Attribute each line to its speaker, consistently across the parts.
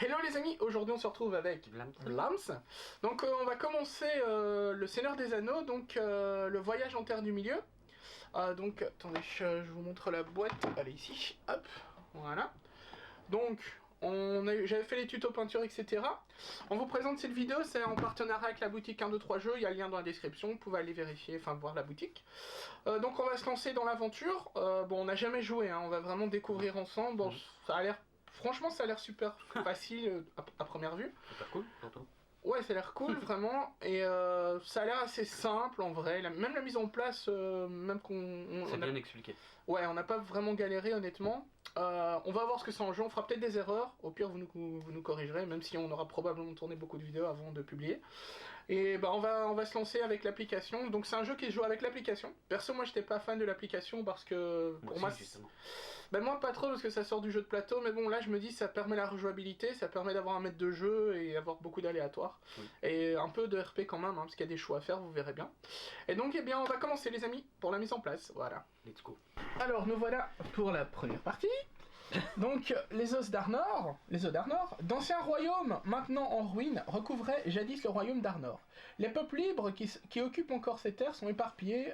Speaker 1: Hello les amis, aujourd'hui on se retrouve avec Vlams. Donc on va commencer le Seigneur des Anneaux, donc le voyage en Terre du Milieu. Donc attendez, je vous montre la boîte, elle est ici, hop, voilà. Donc j'avais fait les tutos peinture, etc. On vous présente cette vidéo, c'est en partenariat avec la boutique 1, 2, 3 jeux, il y a le lien dans la description, vous pouvez aller vérifier, enfin voir la boutique. Donc on va se lancer dans l'aventure, bon on n'a jamais joué, hein, on va vraiment découvrir ensemble, bon ça a l'air... Franchement, ça a l'air super facile à première vue.
Speaker 2: Super cool, surtout.
Speaker 1: Ouais, ça a l'air cool, vraiment. Et ça a l'air assez simple, en vrai. Même la mise en place, même qu'on...
Speaker 2: C'est bien expliqué.
Speaker 1: Ouais, on n'a pas vraiment galéré, honnêtement. On va voir ce que c'est en jeu, on fera peut-être des erreurs, au pire vous nous corrigerez, même si on aura probablement tourné beaucoup de vidéos avant de publier. Et bah on va se lancer avec l'application, donc c'est un jeu qui se joue avec l'application. Perso moi j'étais pas fan de l'application parce que pour moi... Ben moi pas trop parce que ça sort du jeu de plateau, mais bon là je me dis ça permet la rejouabilité, ça permet d'avoir un maître de jeu et avoir beaucoup d'aléatoires. Oui. Et un peu de RP quand même, hein, parce qu'il y a des choix à faire, vous verrez bien. Et donc eh bien on va commencer les amis, pour la mise en place, voilà.
Speaker 2: Let's go.
Speaker 1: Alors nous voilà pour la première partie. Donc les os d'Arnor, d'anciens royaumes maintenant en ruine, recouvraient jadis le royaume d'Arnor. Les peuples libres qui occupent encore ces terres sont éparpillés...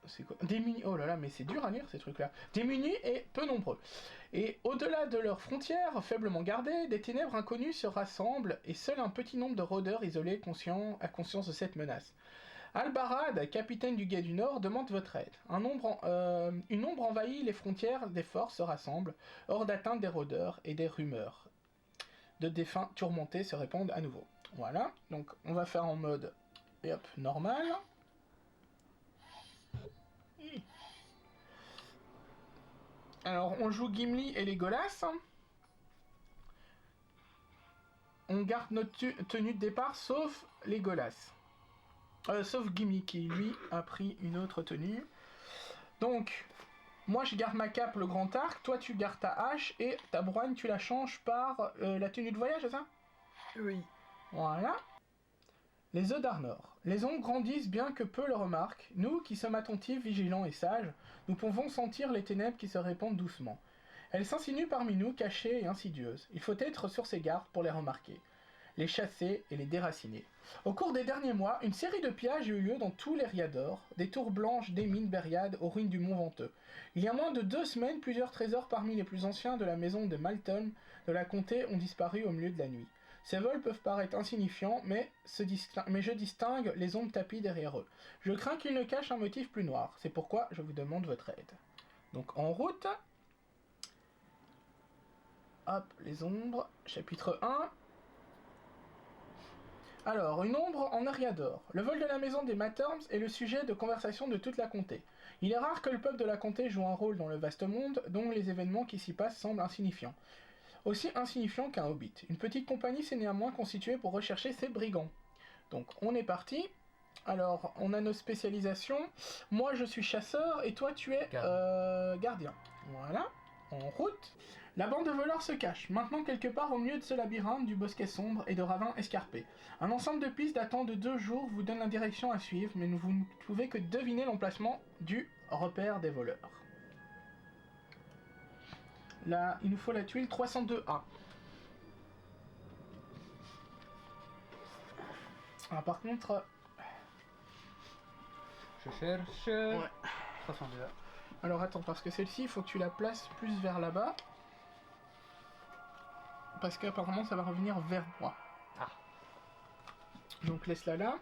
Speaker 1: C'est quoi? Démunis, oh là là, mais c'est dur à lire ces trucs-là. Démunis et peu nombreux. Et au-delà de leurs frontières, faiblement gardées, des ténèbres inconnues se rassemblent, et seul un petit nombre de rôdeurs isolés a conscience de cette menace. Albarad, capitaine du Guet du Nord, demande votre aide. Une ombre envahit les frontières, des forces se rassemblent, hors d'atteinte des rôdeurs, et des rumeurs de défunts tourmentés se répandent à nouveau. Voilà, donc on va faire en mode, et hop, normal. Alors, on joue Gimli et Legolas. On garde notre tenue de départ, sauf Legolas. Sauf Gimli, qui, lui, a pris une autre tenue. Donc, moi, je garde ma cape, le grand arc. Toi, tu gardes ta hache. Et ta brogne, tu la changes par la tenue de voyage, c'est ça?
Speaker 3: Oui.
Speaker 1: Voilà. Les œufs d'Arnor. Les ombres grandissent bien que peu le remarquent. Nous, qui sommes attentifs, vigilants et sages, nous pouvons sentir les ténèbres qui se répandent doucement. Elles s'insinuent parmi nous, cachées et insidieuses. Il faut être sur ses gardes pour les remarquer, les chasser et les déraciner. Au cours des derniers mois, une série de pillages a eu lieu dans tous les Riador, des tours blanches, des mines Bériades aux ruines du Mont Venteux. Il y a moins de 2 semaines, plusieurs trésors parmi les plus anciens de la maison de Malton de la comté ont disparu au milieu de la nuit. Ces vols peuvent paraître insignifiants, mais je distingue les ombres tapis derrière eux. Je crains qu'ils ne cachent un motif plus noir. C'est pourquoi je vous demande votre aide. Donc en route. Hop, les ombres. Chapitre 1. Alors, une ombre en Ariador. Le vol de la maison des Matterms est le sujet de conversation de toute la comté. Il est rare que le peuple de la comté joue un rôle dans le vaste monde, dont les événements qui s'y passent semblent insignifiants. Aussi insignifiant qu'un hobbit. Une petite compagnie s'est néanmoins constituée pour rechercher ces brigands. Donc on est parti. Alors on a nos spécialisations. Moi je suis chasseur et toi tu es gardien. Voilà. En route. La bande de voleurs se cache, maintenant quelque part au milieu de ce labyrinthe du bosquet sombre et de ravins escarpés. Un ensemble de pistes datant de 2 jours vous donne la direction à suivre, mais vous ne pouvez que deviner l'emplacement du repère des voleurs. Là, il nous faut la tuile 302A. Alors par contre...
Speaker 3: Je cherche...
Speaker 1: Ouais.
Speaker 3: 302A.
Speaker 1: Alors attends, parce que celle-ci, il faut que tu la places plus vers là-bas. Parce qu'apparemment, ça va revenir vers moi.
Speaker 3: Ah.
Speaker 1: Donc laisse-la là.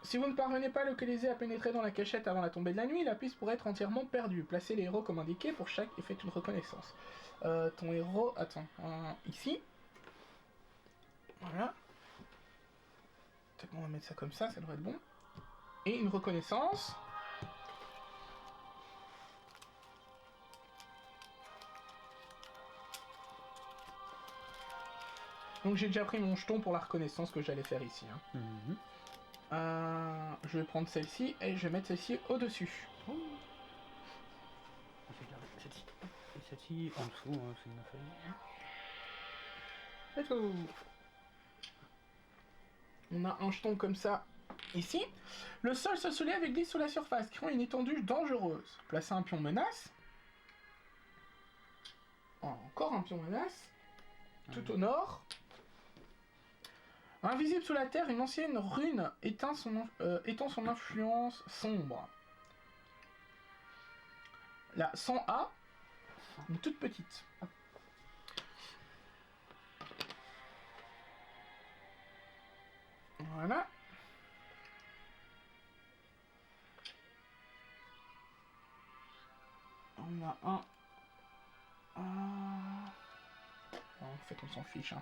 Speaker 1: Si vous ne parvenez pas à localiser à pénétrer dans la cachette avant la tombée de la nuit, la piste pourrait être entièrement perdue. Placez les héros comme indiqué pour chaque et faites une reconnaissance. Ton héros... Attends. Ici. Voilà. Peut-être qu'on va mettre ça comme ça devrait être bon. Et une reconnaissance. Donc j'ai déjà pris mon jeton pour la reconnaissance que j'allais faire ici. Hein. Je vais prendre celle-ci et je vais mettre celle-ci au-dessus.
Speaker 3: Oh. Je vais garder celle-ci. Et celle-ci en dessous, hein, c'est une feuille.
Speaker 1: C'est tout. On a un jeton comme ça ici. Le sol se soulève et glisse sous la surface, créant une étendue dangereuse. Placez un pion menace. Encore un pion menace. Tout au nord. Invisible sous la terre, une ancienne rune étend son influence sombre. La 100A, une toute petite. Voilà. On a un... En fait, on s'en fiche. Hein.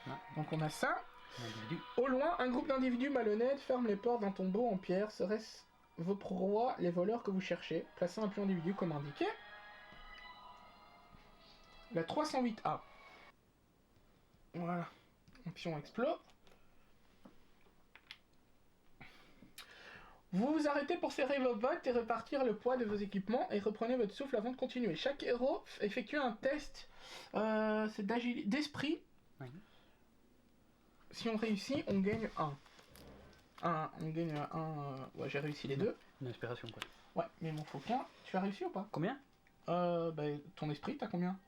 Speaker 3: Ouais.
Speaker 1: Donc on a ça.
Speaker 3: Individu.
Speaker 1: Au loin, un groupe d'individus malhonnêtes ferme les portes d'un tombeau en pierre. Serait-ce vos proies, les voleurs que vous cherchez? Placez un pion individu comme indiqué. La 308A. Voilà. Un pion explose. Vous vous arrêtez pour serrer vos bottes et repartir le poids de vos équipements et reprenez votre souffle avant de continuer. Chaque héros effectue un test d'esprit.
Speaker 3: Oui.
Speaker 1: Si on réussit, on gagne 1. On gagne 1. Ouais, j'ai réussi les deux.
Speaker 3: Une inspiration quoi.
Speaker 1: Ouais, mais il m'en faut qu'un. Tu as réussi ou pas?
Speaker 3: Combien?
Speaker 1: Ton esprit, t'as combien?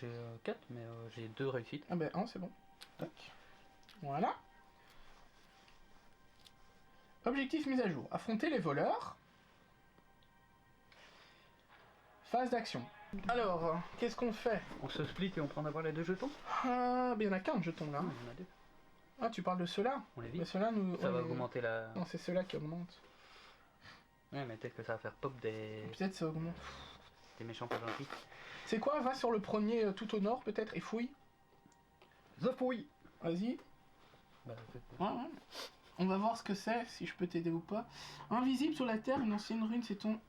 Speaker 3: J'ai 4, mais j'ai 2 réussites.
Speaker 1: Ah ben 1, c'est bon. Tac. Voilà. Objectif mise à jour. Affronter les voleurs. Phase d'action. Alors, qu'est-ce qu'on fait?
Speaker 3: On se split et on prend d'abord les 2 jetons?
Speaker 1: Ah, ben il y en a qu'un jeton là.
Speaker 3: Ah, il y en a 2.
Speaker 1: Ah, tu parles de ceux-là?
Speaker 3: On les
Speaker 1: Mais
Speaker 3: vit.
Speaker 1: ceux-là nous...
Speaker 3: Ça va augmenter la...
Speaker 1: Non, c'est ceux-là qui augmentent.
Speaker 3: Ouais, mais peut-être que ça va faire pop des
Speaker 1: Peut-être ça augmente.
Speaker 3: méchants pas gentils.
Speaker 1: C'est quoi? Va sur le premier tout au nord peut-être et fouille.
Speaker 3: The fouille.
Speaker 1: Vas-y.
Speaker 3: Bah,
Speaker 1: Ouais. On va voir ce que c'est, si je peux t'aider ou pas. Invisible sur la terre, une ancienne rune, c'est son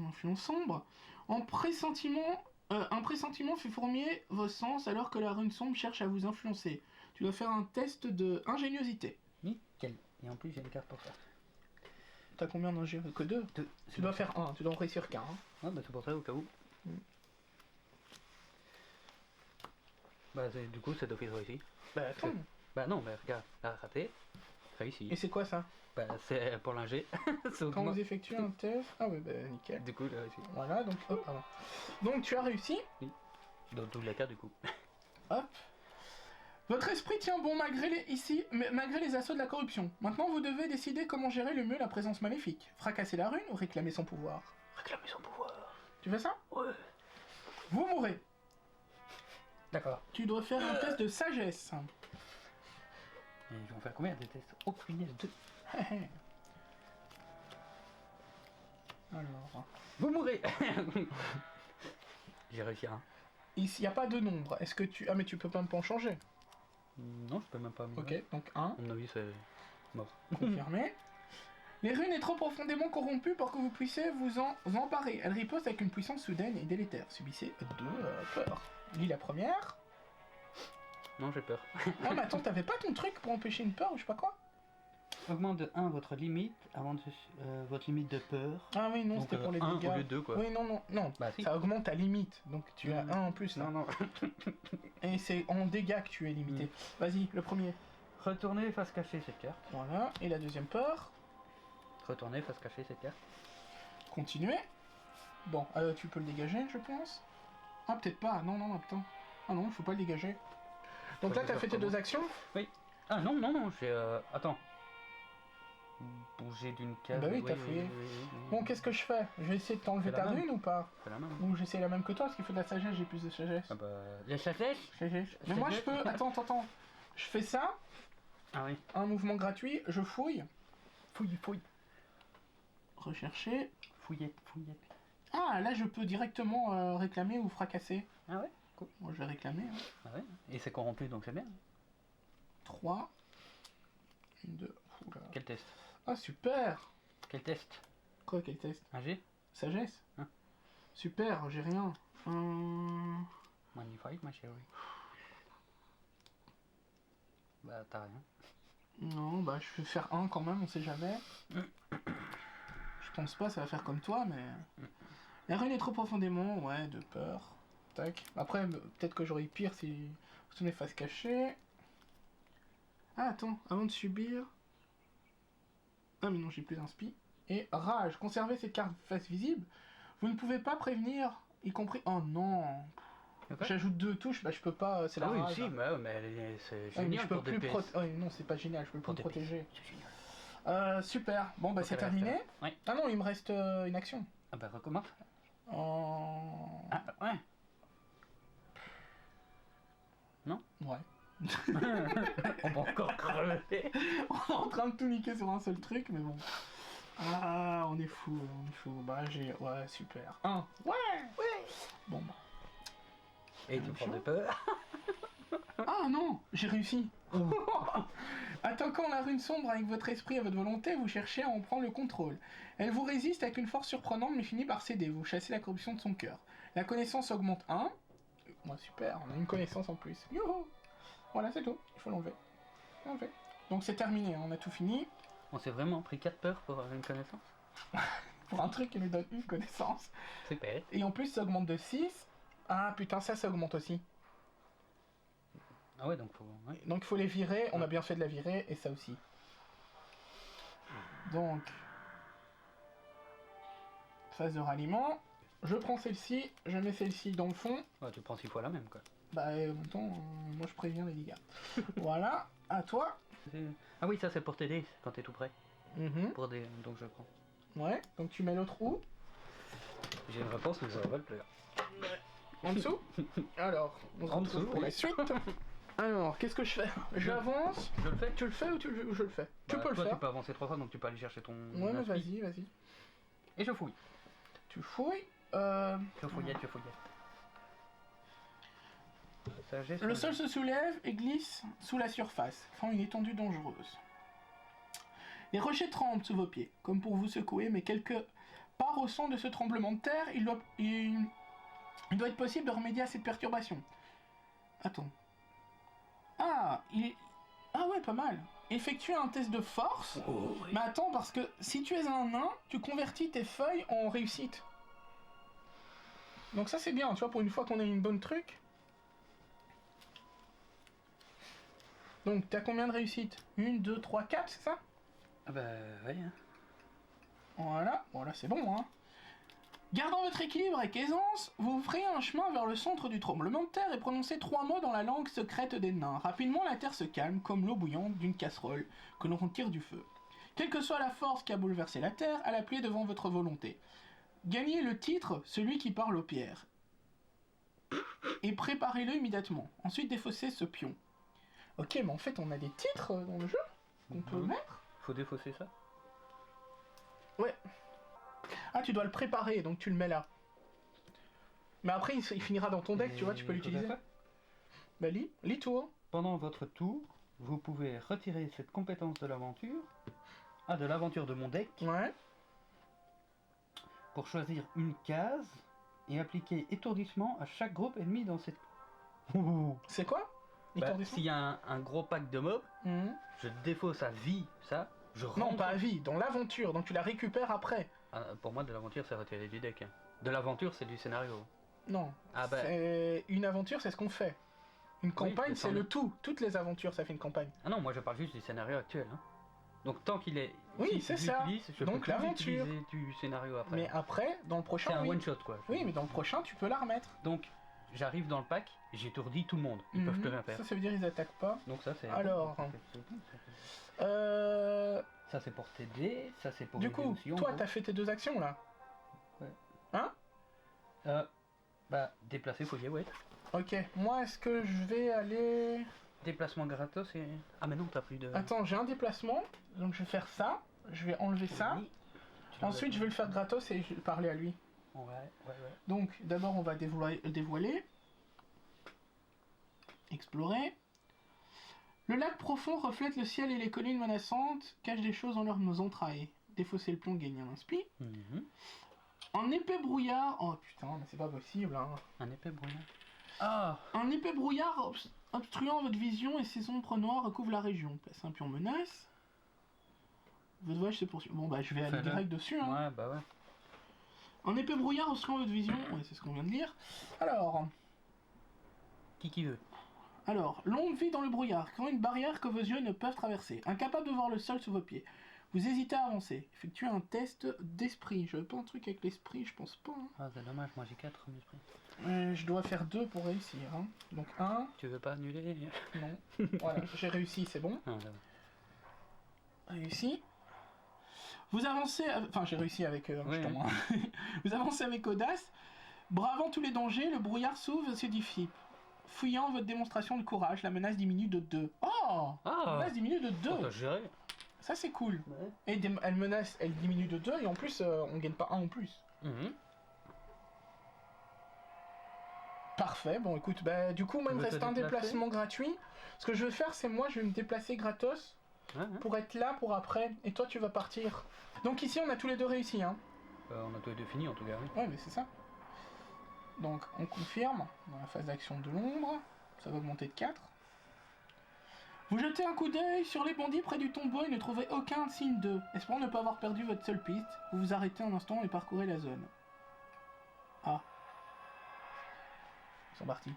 Speaker 1: influence sombre. Un pressentiment fait fourmiller vos sens alors que la rune sombre cherche à vous influencer. Tu dois faire un test de ingéniosité.
Speaker 3: Nickel. Et en plus, j'ai une carte pour ça.
Speaker 1: T'as combien d'ingéniosité? Que 2.
Speaker 3: 2.
Speaker 1: Tu dois faire 1, tu dois en réussir qu'un. Hein.
Speaker 3: Ouais, bah c'est pour ça au cas où. Bah du coup, c'est d'office réussi.
Speaker 1: Bah attends.
Speaker 3: Bah non, mais regarde, là, raté. Réussi.
Speaker 1: Et c'est quoi ça?
Speaker 3: Bah c'est pour l'ingé.
Speaker 1: Quand vous effectuez un test... Ah ouais, bah nickel.
Speaker 3: Du coup, j'ai réussi.
Speaker 1: Voilà, donc hop, pardon. Donc tu as réussi.
Speaker 3: Donc double la carte du coup.
Speaker 1: Hop. Votre esprit tient bon malgré les assauts de la corruption. Maintenant, vous devez décider comment gérer le mieux la présence maléfique. Fracasser la rune ou réclamer son pouvoir?
Speaker 3: Réclamer son pouvoir.
Speaker 1: Tu fais ça?
Speaker 3: Ouais.
Speaker 1: Vous mourrez.
Speaker 3: D'accord.
Speaker 1: Tu dois faire un test de sagesse.
Speaker 3: Et ils vont faire combien de tests? Oh punaise, 2.
Speaker 1: Alors...
Speaker 3: Vous mourrez. J'ai réussi à 1.
Speaker 1: Ici, il n'y a pas de nombre. Est-ce que tu... Ah, mais tu peux même pas en changer.
Speaker 3: Non, je peux même pas.
Speaker 1: Ok, donc 1.
Speaker 3: À mon avis, c'est mort.
Speaker 1: Confirmé. Les runes est trop profondément corrompue pour que vous puissiez vous en emparer. Elle riposte avec une puissance soudaine et délétère. Subissez 2 peurs. Lis la première.
Speaker 3: Non, j'ai peur.
Speaker 1: Ah, mais attends, t'avais pas ton truc pour empêcher une peur ou je sais pas quoi?
Speaker 3: Augmente de 1 votre limite avant votre limite de peur.
Speaker 1: Ah oui, non,
Speaker 3: Donc,
Speaker 1: c'était pour les
Speaker 3: 1
Speaker 1: dégâts.
Speaker 3: au lieu de 2 quoi.
Speaker 1: Oui, non.
Speaker 3: Bah si.
Speaker 1: Ça augmente ta limite. Donc tu as 1 en plus là.
Speaker 3: Non.
Speaker 1: Et c'est en dégâts que tu es limité. Vas-y, le premier.
Speaker 3: Retournez face cachée cette carte.
Speaker 1: Voilà. Et la deuxième peur.
Speaker 3: Retournez face cachée cette carte.
Speaker 1: Continuez. Bon, tu peux le dégager, je pense. Ah, peut-être pas. Non, attends. Ah non, il faut pas le dégager. Donc là, t'as fait tes 2 actions.
Speaker 3: Oui. Ah non, j'ai... Attends. Bouger d'une case.
Speaker 1: Bah oui, t'as fouillé. Bon, qu'est-ce que je fais? Je vais essayer de t'enlever
Speaker 3: Fais la
Speaker 1: ta
Speaker 3: même.
Speaker 1: rune ou pas?
Speaker 3: C'est la même.
Speaker 1: Ou j'essaie la même que toi, parce qu'il faut de la sagesse, j'ai plus de sagesse.
Speaker 3: Ah bah... La sagesse.
Speaker 1: Mais moi, je peux... Attends. Je fais ça,
Speaker 3: Ah oui.
Speaker 1: un mouvement gratuit, je fouille.
Speaker 3: Fouille.
Speaker 1: Rechercher.
Speaker 3: Fouillette.
Speaker 1: Ah, là, je peux directement réclamer ou fracasser.
Speaker 3: Ah ouais. Cool.
Speaker 1: Moi, je vais réclamer. Hein.
Speaker 3: Ah ouais. Et c'est corrompu donc c'est bien.
Speaker 1: 3. 2. Oula.
Speaker 3: Quel test?
Speaker 1: Ah, super.
Speaker 3: Quel test?
Speaker 1: Quoi, quel test?
Speaker 3: Un G?
Speaker 1: Sagesse.
Speaker 3: Hein.
Speaker 1: Super, j'ai rien.
Speaker 3: Magnifique ma chérie. Bah t'as rien.
Speaker 1: Non, bah je vais faire 1 quand même, on sait jamais. Je pense pas, ça va faire comme toi, mais... La rune est trop profondément, ouais, de peur. Tac. Après, peut-être que j'aurais pire si vous tenez face cachée. Ah, attends, avant de subir... Ah, mais non, j'ai plus d'inspi. Et rage, conservez cette carte face visible. Vous ne pouvez pas prévenir, y compris... Oh non.
Speaker 3: Ok.
Speaker 1: J'ajoute 2 touches, bah je peux pas, c'est la
Speaker 3: Ah oui,
Speaker 1: rage.
Speaker 3: si, mais c'est
Speaker 1: Ouais, mais
Speaker 3: génial
Speaker 1: je peux
Speaker 3: pour
Speaker 1: plus
Speaker 3: DPS.
Speaker 1: non, c'est pas génial, je peux plus
Speaker 3: Pour
Speaker 1: me
Speaker 3: DPS,
Speaker 1: protéger.
Speaker 3: c'est génial.
Speaker 1: Super, bon bah
Speaker 3: Ok,
Speaker 1: c'est
Speaker 3: le
Speaker 1: terminé.
Speaker 3: reste, ouais.
Speaker 1: Ah non, il me reste une action.
Speaker 3: Ah bah recommence.
Speaker 1: En...
Speaker 3: Ah ouais.
Speaker 1: Ouais.
Speaker 3: On va encore crever.
Speaker 1: On est en train de tout niquer sur un seul truc, mais bon. Ah, on est fou, on est fou. Bah j'ai... Ouais, super. 1. Ouais. Bon bah...
Speaker 3: Et tu prends des peurs.
Speaker 1: Ah non, j'ai réussi. Attaquant la rune sombre avec votre esprit et votre volonté, vous cherchez à en prendre le contrôle. Elle vous résiste avec une force surprenante mais finit par céder. Vous chassez la corruption de son cœur. La connaissance augmente 1. Ouais, super, on a une connaissance en plus. Youhou. Voilà, c'est tout. Il faut l'enlever. Donc c'est terminé, on a tout fini.
Speaker 3: On s'est vraiment pris 4 peurs pour avoir une connaissance.
Speaker 1: Pour un truc qui nous donne une connaissance.
Speaker 3: Super.
Speaker 1: Et en plus, ça augmente de 6. Ah putain, ça augmente aussi.
Speaker 3: Ah ouais, donc faut... Ouais.
Speaker 1: Donc il faut les virer, on a bien fait de la virer, et ça aussi. Donc... Phase de ralliement. Je prends celle-ci, je mets celle-ci dans le fond.
Speaker 3: Ouais, tu prends 6 fois la même, quoi.
Speaker 1: Bah en même temps, moi je préviens les dégâts. Voilà, à toi.
Speaker 3: Ah oui, ça c'est pour t'aider quand t'es tout prêt.
Speaker 1: Mhm.
Speaker 3: Pour des... Donc je prends.
Speaker 1: Ouais, donc tu mets l'autre où?
Speaker 3: J'ai une réponse, mais ça va pas le plaire.
Speaker 1: En dessous. Alors, on se
Speaker 3: En
Speaker 1: retrouve
Speaker 3: dessous,
Speaker 1: pour
Speaker 3: oui.
Speaker 1: la suite. Alors, qu'est-ce que je fais? J'avance.
Speaker 3: Je le fais.
Speaker 1: Tu le fais ou je le fais? Tu
Speaker 3: Bah,
Speaker 1: peux le
Speaker 3: toi,
Speaker 1: faire.
Speaker 3: tu peux avancer 3 fois, donc tu peux aller chercher ton...
Speaker 1: Ouais, mais
Speaker 3: inspi.
Speaker 1: vas-y.
Speaker 3: Et je fouille.
Speaker 1: Tu fouilles.
Speaker 3: Je fouillette. Sagesse,
Speaker 1: Le
Speaker 3: ouais.
Speaker 1: sol se soulève et glisse sous la surface, créant une étendue dangereuse. Les rochers tremblent sous vos pieds, comme pour vous secouer, mais quelque part au son de ce tremblement de terre, il doit être possible de remédier à cette perturbation. Attends. Ah ouais, pas mal. Effectue un test de force.
Speaker 3: Oh, oui.
Speaker 1: Mais attends, parce que si tu es un nain, tu convertis tes feuilles en réussite. Donc ça c'est bien, tu vois, pour une fois qu'on a une bonne truc. Donc t'as combien de réussites? 1, 2, 3, 4, c'est ça?
Speaker 3: Ah bah, ouais. Hein.
Speaker 1: Voilà, c'est bon, hein. Gardant votre équilibre avec aisance, vous ferez un chemin vers le centre du tremblement de terre et prononcez 3 mots dans la langue secrète des nains. Rapidement, la terre se calme, comme l'eau bouillante d'une casserole que l'on retire du feu. Quelle que soit la force qui a bouleversé la terre, elle a plié devant votre volonté. Gagnez le titre, celui qui parle aux pierres. Et préparez-le immédiatement. Ensuite, défaussez ce pion. Ok, mais en fait, on a des titres dans le jeu qu'on peut mettre.
Speaker 3: Faut défausser ça.
Speaker 1: Ouais. Ah, tu dois le préparer, donc tu le mets là. Mais après, il finira dans ton deck, tu vois, tu peux l'utiliser. Bah, lis tout. Hein.
Speaker 3: Pendant votre tour, vous pouvez retirer cette compétence de l'aventure. Ah, de l'aventure de mon deck.
Speaker 1: Ouais.
Speaker 3: Pour choisir une case et appliquer étourdissement à chaque groupe ennemi dans cette... Ouh.
Speaker 1: C'est quoi?
Speaker 3: Bah,
Speaker 1: Étourdissement
Speaker 3: s'il y a un gros pack de mobs,
Speaker 1: Mhm.
Speaker 3: je défausse à vie ça, je rentre...
Speaker 1: Non, pas à vie, dans l'aventure, donc tu la récupères après.
Speaker 3: Ah, pour moi, de l'aventure, c'est retirer du deck. Hein. De l'aventure, c'est du scénario.
Speaker 1: Non.
Speaker 3: Ah bah...
Speaker 1: C'est- Une aventure, c'est ce qu'on fait. Une campagne,
Speaker 3: mais
Speaker 1: c'est
Speaker 3: sans
Speaker 1: le
Speaker 3: le-
Speaker 1: tout. Toutes les aventures, ça fait une campagne.
Speaker 3: Ah non, moi je parle juste du scénario actuel. Hein. Donc tant qu'il est...
Speaker 1: Oui,
Speaker 3: si
Speaker 1: c'est
Speaker 3: je
Speaker 1: ça.
Speaker 3: l'utilise, je
Speaker 1: Donc,
Speaker 3: peux plus
Speaker 1: l'aventure.
Speaker 3: utiliser du scénario après.
Speaker 1: Mais après, dans le prochain,
Speaker 3: C'est un
Speaker 1: oui.
Speaker 3: one shot quoi.
Speaker 1: Oui, mais dans le prochain, tu peux la remettre.
Speaker 3: Donc j'arrive dans le pack, j'étourdis tout le monde. Ils peuvent
Speaker 1: Mhm.
Speaker 3: plus rien faire.
Speaker 1: Ça veut dire ils attaquent pas.
Speaker 3: Donc ça c'est...
Speaker 1: Alors. Euh...
Speaker 3: Ça c'est pour t'aider, ça c'est pour...
Speaker 1: Du
Speaker 3: aider
Speaker 1: coup,
Speaker 3: aussi, en
Speaker 1: toi,
Speaker 3: gros.
Speaker 1: t'as fait tes 2 actions là.
Speaker 3: Bah, déplacer, fouiller, ouais.
Speaker 1: Ok. Moi, est-ce que je vais aller...
Speaker 3: Déplacement gratos et... Ah mais non, t'as plus de...
Speaker 1: Attends, j'ai un déplacement, donc je vais faire ça. Je vais enlever ça.
Speaker 3: Oui. Tu l'as
Speaker 1: Ensuite, je vais le faire gratos et je vais parler à lui.
Speaker 3: Ouais.
Speaker 1: Donc, d'abord, on va dévoiler. Explorer. Le lac profond reflète le ciel et les collines menaçantes cachent des choses dans leurs entrailles. Défausser le plomb, gagner un inspi.
Speaker 3: Mhm.
Speaker 1: Un épais brouillard... Oh putain, mais c'est pas possible, hein.
Speaker 3: Un épais brouillard. Ah.
Speaker 1: Un épais brouillard obstruant votre vision et ses ombres noires recouvrent la région. Place un pion menace. Votre voyage se poursuit. Bon bah je vais aller
Speaker 3: Fais-le.
Speaker 1: direct dessus, hein.
Speaker 3: Ouais, bah ouais.
Speaker 1: Un épais brouillard obstruant votre vision... Ouais, c'est ce qu'on vient de lire.
Speaker 3: Qui veut.
Speaker 1: Alors, l'ombre vit dans le brouillard, créant une barrière que vos yeux ne peuvent traverser. Incapable de voir le sol sous vos pieds. Vous hésitez à avancer. Effectuez un test d'esprit. Je veux pas un truc avec l'esprit, je pense pas. Hein.
Speaker 3: Ah, c'est dommage, moi j'ai 4 en esprit.
Speaker 1: Je dois faire 2 pour réussir. Hein. Donc 1.
Speaker 3: Tu veux pas annuler?
Speaker 1: Non. Voilà, j'ai réussi, c'est bon.
Speaker 3: Ah, là.
Speaker 1: Réussi. Vous avancez... Enfin, j'ai réussi avec... justement. Vous avancez avec audace. Bravant tous les dangers, le brouillard s'ouvre et se diffuse. Fouillant votre démonstration de courage, la menace diminue de 2. Oh, la menace diminue de 2.
Speaker 3: T'as géré.
Speaker 1: Ça, c'est cool.
Speaker 3: Ouais.
Speaker 1: Et elle diminue de 2 et en plus, on gagne pas 1 en plus. Parfait, bon écoute, bah du coup, moi il me reste un déplacement gratuit. Ce que je vais faire, c'est moi, je vais me déplacer gratos pour être là pour après. Et toi, tu vas partir. Donc ici, on a tous les deux réussi, hein.
Speaker 3: On a tous les deux fini en tout cas, oui.
Speaker 1: Ouais, mais c'est ça. Donc, on confirme dans la phase d'action de l'ombre. Ça va augmenter de 4. Vous jetez un coup d'œil sur les bandits près du tombeau et ne trouvez aucun signe d'eux. Espérant ne pas avoir perdu votre seule piste, vous vous arrêtez un instant et parcourez la zone. Ah. Ils sont partis.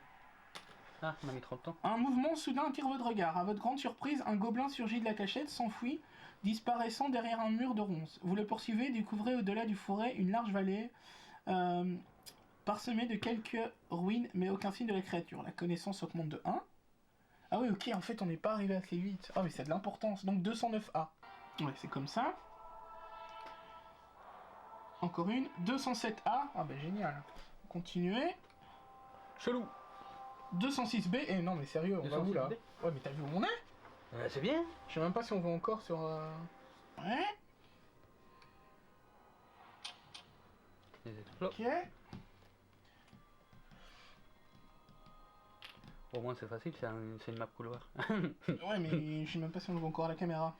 Speaker 3: Ah, on a mis trop de temps.
Speaker 1: Un mouvement soudain attire votre regard. À votre grande surprise, un gobelin surgit de la cachette, s'enfuit, disparaissant derrière un mur de ronces. Vous le poursuivez et découvrez au-delà du forêt une large vallée parsemée de quelques ruines, mais aucun signe de la créature. La connaissance augmente de 1. Ah oui, ok, en fait, on n'est pas arrivé assez vite. Ah, mais c'est de l'importance. Donc 209A. Ouais, c'est comme ça. Encore une. 207A. Ah, bah génial. Continuez.
Speaker 3: Chelou.
Speaker 1: 206B. Eh non, mais sérieux, on va où là? Ouais, mais t'as vu où on est?
Speaker 3: C'est bien.
Speaker 1: Je sais même pas si on va encore sur... Ouais. Ok.
Speaker 3: Au moins c'est facile, c'est une map couloir.
Speaker 1: Ouais, mais je sais même pas si on voit encore à la caméra.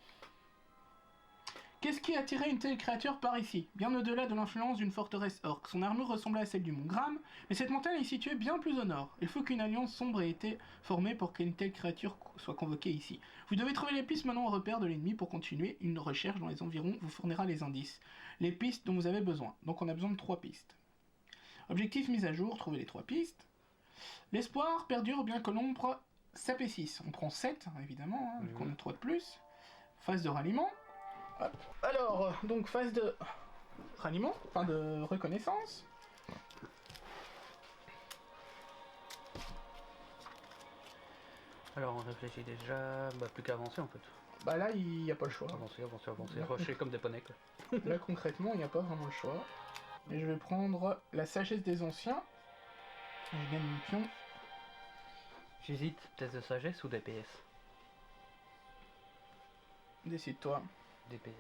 Speaker 1: Qu'est-ce qui a attiré une telle créature par ici? Bien au-delà de l'influence d'une forteresse orque. Son armure ressemblait à celle du mont Gram, mais cette montagne est située bien plus au nord. Il faut qu'une alliance sombre ait été formée pour qu'une telle créature soit convoquée ici. Vous devez trouver les pistes menant au repère de l'ennemi pour continuer une recherche dans les environs vous fournira les indices. Les pistes dont vous avez besoin. Donc on a besoin de 3 pistes. Objectif mise à jour, trouver les 3 pistes. L'espoir perdure bien que l'ombre s'apaisisse. On prend 7, évidemment, hein, vu qu'on a 3 de plus. Phase de ralliement. Hop. Alors, donc phase de ralliement, enfin de reconnaissance.
Speaker 3: Alors on réfléchit déjà, plus qu'à avancer en fait.
Speaker 1: Bah là, il n'y a pas le choix.
Speaker 3: Avancer, rusher comme des poneys quoi.
Speaker 1: Là concrètement, il n'y a pas vraiment le choix. Et je vais prendre la sagesse des anciens. Je gagne une pion.
Speaker 3: J'hésite, test de sagesse ou DPS?
Speaker 1: Décide-toi.
Speaker 3: DPS.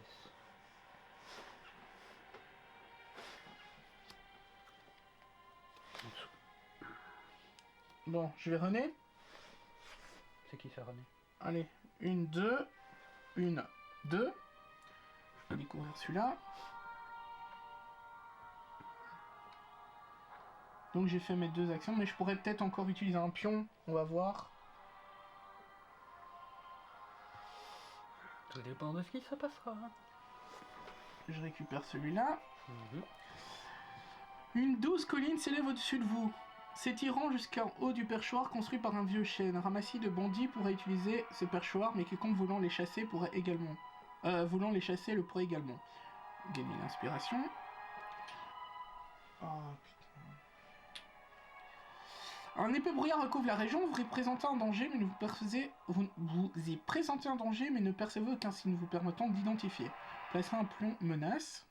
Speaker 1: Bon, je vais runner.
Speaker 3: C'est qui ça, René?
Speaker 1: Allez, 1, 2, 1, 2. Je vais découvrir celui-là. Donc j'ai fait mes 2 actions, mais je pourrais peut-être encore utiliser un pion. On va voir.
Speaker 3: Tout dépend de ce qui se passera.
Speaker 1: Je récupère celui-là. Une douce colline s'élève au-dessus de vous, s'étirant jusqu'en haut du perchoir construit par un vieux chêne. Ramassis de bandits pourrait utiliser ce perchoir, mais quiconque voulant les chasser pourrait également. Voulant les chasser le pourrait également. Gagner l'inspiration. Oh putain. Un épais brouillard recouvre la région, vous y présentez un danger, mais vous y présentez un danger, mais ne percevez aucun signe vous permettant d'identifier. Placez un plomb menace.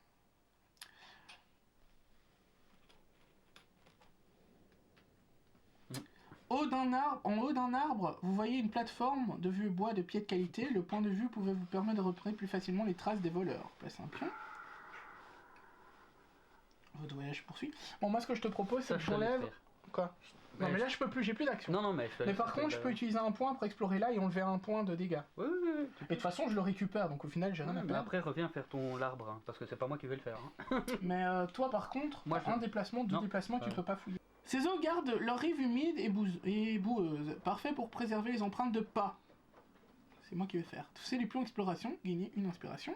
Speaker 1: En haut d'un arbre, vous voyez une plateforme de vieux bois de pied de qualité. Le point de vue pouvait vous permettre de repérer plus facilement les traces des voleurs. Placez un pion. Votre voyage poursuit. Bon, moi ce que je te propose, c'est que j'enlève... Quoi? Non mais là je peux plus, j'ai plus d'action.
Speaker 3: Non, mais
Speaker 1: par contre je peux utiliser un point pour explorer là et enlever un point de dégâts.
Speaker 3: Oui.
Speaker 1: Et de toute façon je le récupère, donc au final j'ai rien à
Speaker 3: mais
Speaker 1: perdre.
Speaker 3: après reviens faire ton l'arbre, hein, parce que c'est pas moi qui vais le faire. Hein.
Speaker 1: Mais toi par contre, moi, un déplacement, 2 déplacements, tu peux pas fouiller. Ces eaux gardent leur rive humide et boueuse, parfait pour préserver les empreintes de pas. C'est moi qui vais faire. Toussez les pions exploration, gagnez une inspiration.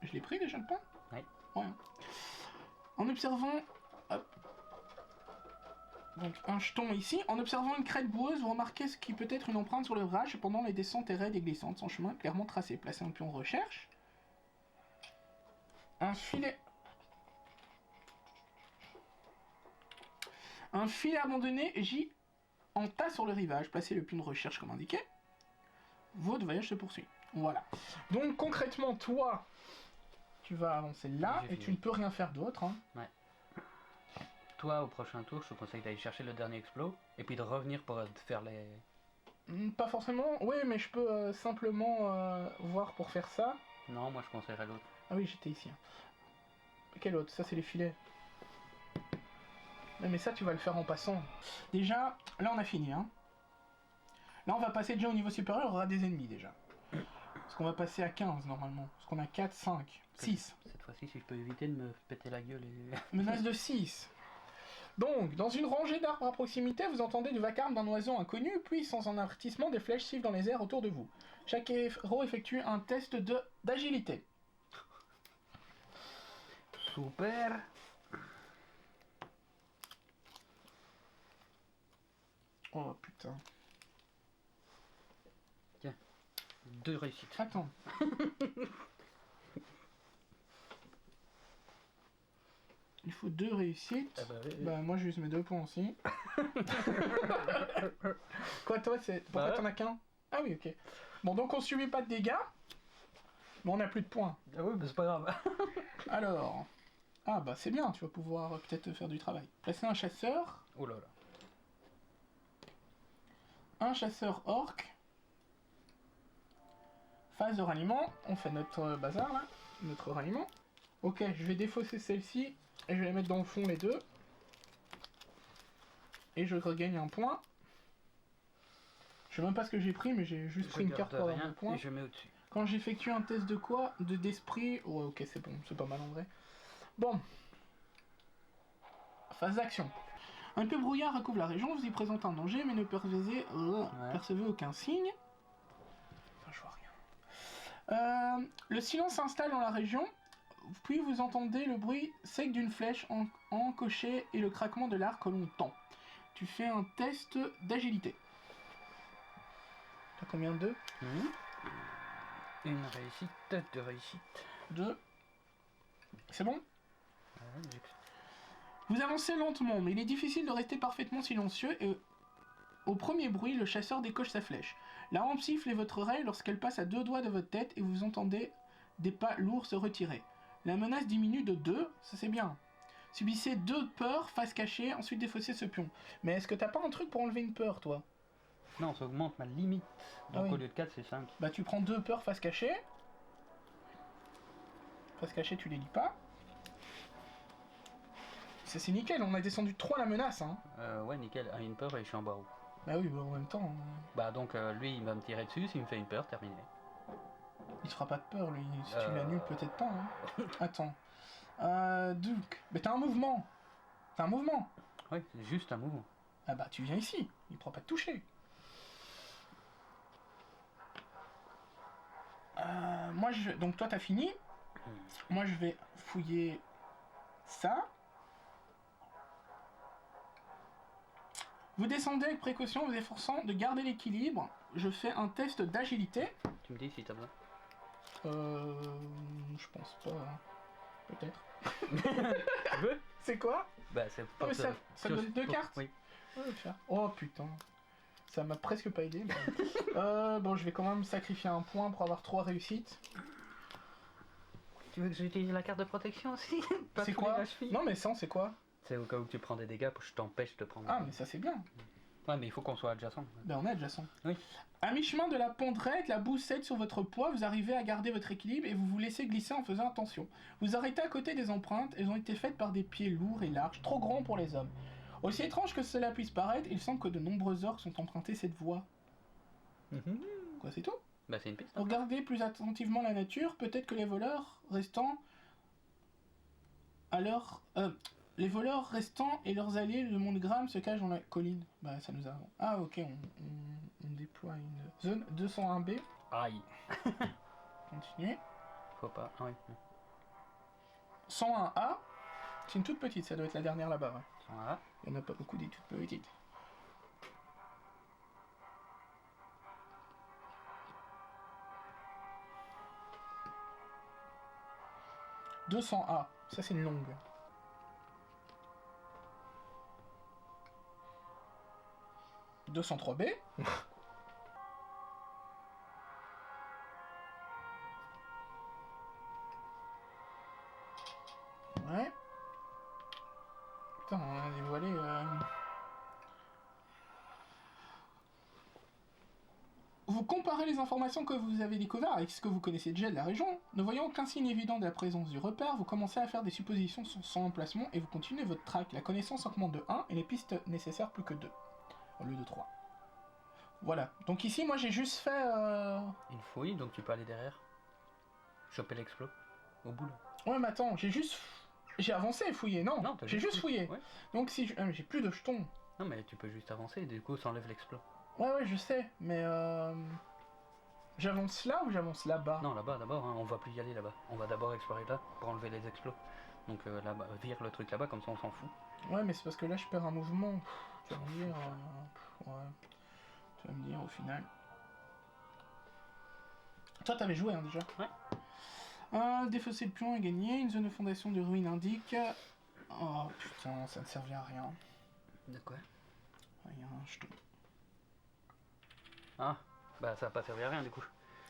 Speaker 1: Je l'ai pris déjà le point?
Speaker 3: Ouais.
Speaker 1: Ouais. En observant... Hop. Donc un jeton ici. En observant une crête boueuse, vous remarquez ce qui peut être une empreinte sur le l'ouvrage. Cependant, les descentes est raide et glissante. Son chemin est clairement tracé. Placez un pion recherche. Un filet... Un filet abandonné gît en tas sur le rivage. Placez le pion de recherche comme indiqué. Votre voyage se poursuit. Voilà. Donc concrètement, toi, tu vas avancer là et tu ne peux rien faire d'autre. Hein.
Speaker 3: Ouais. Toi, au prochain tour, je te conseille d'aller chercher le dernier explos et puis de revenir pour faire les...
Speaker 1: Pas forcément. Oui, mais je peux simplement voir pour faire ça.
Speaker 3: Non, moi je conseillerais l'autre.
Speaker 1: Ah oui, j'étais ici. Quel autre? Ça, c'est les filets. Mais ça, tu vas le faire en passant. Déjà, là, on a fini. Hein. Là, on va passer déjà au niveau supérieur, on aura des ennemis déjà. Parce qu'on va passer à 15 normalement. Parce qu'on a 4, 5, 6.
Speaker 3: Cette fois-ci, si je peux éviter de me péter la gueule et...
Speaker 1: Menace de 6. Donc, dans une rangée d'arbres à proximité, vous entendez du vacarme d'un oiseau inconnu, puis sans un avertissement, des flèches sifflent dans les airs autour de vous. Chaque héros effectue un test d'agilité.
Speaker 3: Super.
Speaker 1: Oh putain.
Speaker 3: Tiens, 2 réussites.
Speaker 1: Attends. Il faut 2 réussites.
Speaker 3: Ah bah, oui.
Speaker 1: Bah moi je use mes 2 points aussi. Quoi toi c'est... Pourquoi t'en as qu'un? Ah oui ok. Bon donc on subit pas de dégâts. Mais on a plus de points.
Speaker 3: Ah oui, mais c'est pas grave.
Speaker 1: Alors... Ah bah c'est bien, tu vas pouvoir peut-être faire du travail. Placer un chasseur.
Speaker 3: Oh là là.
Speaker 1: Un chasseur orc. Phase de ralliement. On fait notre bazar là. Notre ralliement. Ok, je vais défausser celle-ci. Et je vais les mettre dans le fond les deux. Et je regagne un point. Je sais même pas ce que j'ai pris, mais j'ai juste pris une carte pour avoir un point.
Speaker 3: Et je mets au-dessus.
Speaker 1: Quand j'effectue un test de quoi? D'esprit. Ouais, ok, c'est bon, c'est pas mal en vrai. Bon. Phase d'action. Un peu brouillard recouvre la région, vous y présente un danger, mais ne percevez aucun signe. Enfin, je vois rien. Le silence s'installe dans la région, puis vous entendez le bruit sec d'une flèche encochée et le craquement de l'arc que l'on tend. Tu fais un test d'agilité. T'as combien de 2?
Speaker 3: Une réussite, 2 réussites.
Speaker 1: 2. C'est bon? Vous avancez lentement, mais il est difficile de rester parfaitement silencieux et au premier bruit, le chasseur décoche sa flèche. La rampe siffle votre oreille lorsqu'elle passe à 2 doigts de votre tête et vous entendez des pas lourds se retirer. La menace diminue de 2, ça c'est bien. Subissez 2 peurs, face cachée, ensuite défaussez ce pion. Mais est-ce que t'as pas un truc pour enlever une peur, toi?
Speaker 3: Non, ça augmente ma limite. Donc
Speaker 1: oui.
Speaker 3: Au lieu de 4, c'est 5.
Speaker 1: Bah tu prends 2 peurs face cachée. Face cachée, tu les lis pas. C'est nickel, on a descendu de 3 la menace, hein.
Speaker 3: Ouais, nickel. Une peur et je suis en bas haut.
Speaker 1: Bah oui, bah en même temps...
Speaker 3: Bah donc lui, il va me tirer dessus. S'il me fait une peur, terminé.
Speaker 1: Il te fera pas de peur, lui. Si tu l'annules, peut-être pas, hein. Attends. Donc... Mais t'as un mouvement. T'as un mouvement.
Speaker 3: Oui, c'est juste un mouvement.
Speaker 1: Ah bah tu viens ici. Il pourra pas te toucher. Moi, je... Donc toi, t'as fini. Moi, je vais fouiller ça. Vous descendez avec précaution, vous efforçant de garder l'équilibre. Je fais un test d'agilité.
Speaker 3: Tu me dis si t'as besoin.
Speaker 1: Je pense pas. Hein. Peut-être.
Speaker 3: Tu veux?
Speaker 1: C'est quoi?
Speaker 3: Bah c'est
Speaker 1: Oh, mais ça donne 2 cartes?
Speaker 3: Oui.
Speaker 1: Oh putain. Ça m'a presque pas aidé. Mais... bon, je vais quand même sacrifier un point pour avoir 3 réussites.
Speaker 3: Tu veux que j'utilise la carte de protection aussi?
Speaker 1: C'est quoi? Non mais ça, c'est quoi?
Speaker 3: C'est au cas où tu prends des dégâts pour que je t'empêche de prendre.
Speaker 1: Ah mais ça c'est bien.
Speaker 3: Ouais mais il faut qu'on soit adjacent.
Speaker 1: Ben on est adjacent.
Speaker 3: Oui.
Speaker 1: À mi-chemin de la pente raide, la boue cède sur votre poids, vous arrivez à garder votre équilibre et vous vous laissez glisser en faisant attention. Vous arrêtez à côté des empreintes, elles ont été faites par des pieds lourds et larges, trop grands pour les hommes. Aussi étrange que cela puisse paraître, il semble que de nombreux orques sont empruntés cette voie. Quoi, c'est tout?
Speaker 3: Bah c'est une piste.
Speaker 1: Regardez plus attentivement la nature, peut-être que les voleurs restants... Alors... Les voleurs restants et leurs alliés de Montgram se cachent dans la colline. Bah ça nous a... Ah ok, on déploie une zone 201B.
Speaker 3: Aïe.
Speaker 1: Continuez.
Speaker 3: Faut pas. Ah oui.
Speaker 1: 101A. C'est une toute petite, ça doit être la dernière là-bas. Ouais.
Speaker 3: Voilà.
Speaker 1: Il n'y en a pas beaucoup des toutes petites. « 200A », ça c'est une longue. « 203B ». Ouais. Putain, on a dévoilé... Vous comparez les informations que vous avez découvertes avec ce que vous connaissez déjà de la région. Ne voyant aucun signe évident de la présence du repère, vous commencez à faire des suppositions sur son emplacement et vous continuez votre track. La connaissance augmente de 1 et les pistes nécessaires plus que 2, au lieu de 3. Voilà. Donc ici, moi j'ai juste fait...
Speaker 3: Une fouille, donc tu peux aller derrière. Choper l'explo. Au bout là.
Speaker 1: Ouais, mais attends, j'ai juste... J'ai avancé et fouillé, non,
Speaker 3: Non, t'as
Speaker 1: j'ai juste fouillé.
Speaker 3: Ouais.
Speaker 1: Donc si j'ai plus de jetons.
Speaker 3: Non, mais tu peux juste avancer, du coup ça enlève l'explo.
Speaker 1: Ouais, je sais, mais j'avance là ou j'avance là-bas?
Speaker 3: Non, là-bas d'abord, hein, on va plus y aller là-bas. On va d'abord explorer là pour enlever les explos. Donc là-bas, vire le truc là-bas, comme ça on s'en fout.
Speaker 1: Ouais, mais c'est parce que là je perds un mouvement. Tu vas me dire... ouais. Tu vas me dire au final. Toi t'avais joué hein, déjà?
Speaker 3: Ouais.
Speaker 1: Défausser le pion et gagner. Une zone de fondation de ruine indique... Oh putain, ça ne servait à rien.
Speaker 3: De quoi?
Speaker 1: Il y a un jeton.
Speaker 3: Ah, bah ça a pas servi à rien du coup.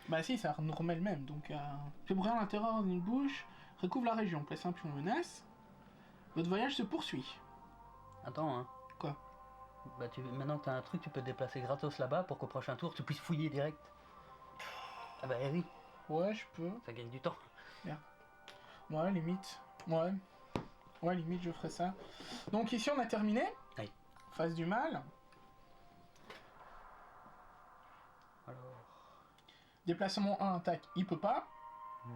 Speaker 1: Bah si, ça nous remet le même, donc... Fait brûler à l'intérieur d'une bouche, recouvre la région, place un pion menace. Votre voyage se poursuit.
Speaker 3: Attends, hein.
Speaker 1: Quoi?
Speaker 3: Bah maintenant que t'as un truc, tu peux te déplacer gratos là-bas pour qu'au prochain tour tu puisses fouiller direct. Ah bah oui,
Speaker 1: Ouais, je peux.
Speaker 3: ça gagne du temps.
Speaker 1: Ouais, limite. Ouais. Ouais, limite, je ferai ça. Donc ici, on a terminé.
Speaker 3: Oui.
Speaker 1: Phase du mal.
Speaker 3: Alors...
Speaker 1: Déplacement 1, attaque, il peut pas.
Speaker 3: Non.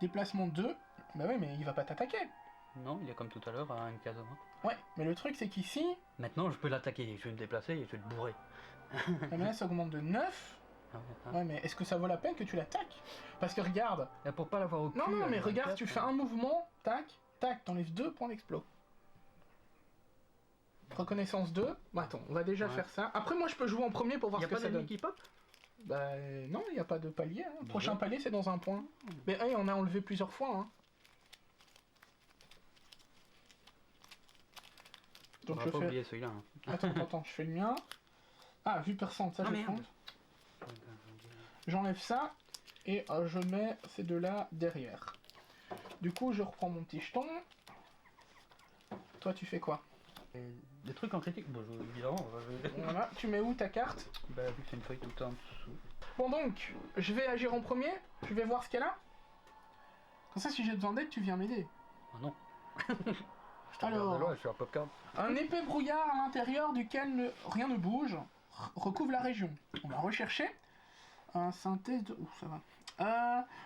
Speaker 1: Déplacement 2, bah ouais, mais il va pas t'attaquer.
Speaker 3: Non, il est comme tout à l'heure à une case au moins.
Speaker 1: Ouais, mais le truc, c'est qu'ici,
Speaker 3: Maintenant je peux l'attaquer, je vais me déplacer et je vais te bourrer.
Speaker 1: la menace augmente de 9.
Speaker 3: Ah,
Speaker 1: Ouais, mais est-ce que ça vaut la peine que tu l'attaques? Parce que regarde...
Speaker 3: Et pour pas l'avoir au cul...
Speaker 1: Non, mais
Speaker 3: avec
Speaker 1: regarde,
Speaker 3: 24,
Speaker 1: tu fais un mouvement, tac, tac, t'enlèves 2 points d'explos. Reconnaissance 2. Bah attends, on va déjà faire ça. Après, moi, je peux jouer en premier pour voir
Speaker 3: Y
Speaker 1: ce
Speaker 3: a
Speaker 1: que
Speaker 3: pas
Speaker 1: ça donne.
Speaker 3: d'ennemi qui pop?
Speaker 1: Bah non, il n'y a pas de palier. Hein.
Speaker 3: Bah
Speaker 1: Prochain
Speaker 3: ouais.
Speaker 1: palier, c'est dans un point. Mais hey, on a enlevé plusieurs fois. Hein. Donc
Speaker 3: On va
Speaker 1: je
Speaker 3: pas
Speaker 1: fais...
Speaker 3: oublier celui-là. Hein.
Speaker 1: Attends, je fais le mien. Ah, vue perçante, ça
Speaker 3: Ah,
Speaker 1: je
Speaker 3: merde.
Speaker 1: compte. J'enlève ça et je mets ces deux-là derrière. Du coup, je reprends mon petit jeton. Toi, tu fais quoi?
Speaker 3: Des trucs en critique, bon, évidemment.
Speaker 1: Voilà, tu mets où ta carte?
Speaker 3: Bah, vu que c'est une feuille tout le temps en dessous.
Speaker 1: Bon donc, je vais agir en premier, je vais voir ce qu'elle a. Comme ça, si j'ai besoin d'aide, tu viens m'aider.
Speaker 3: Oh non.
Speaker 1: Alors,
Speaker 3: je suis un popcorn.
Speaker 1: un épais brouillard à l'intérieur duquel rien ne bouge recouvre la région. On va rechercher un synthèse de... Ouh, ça va.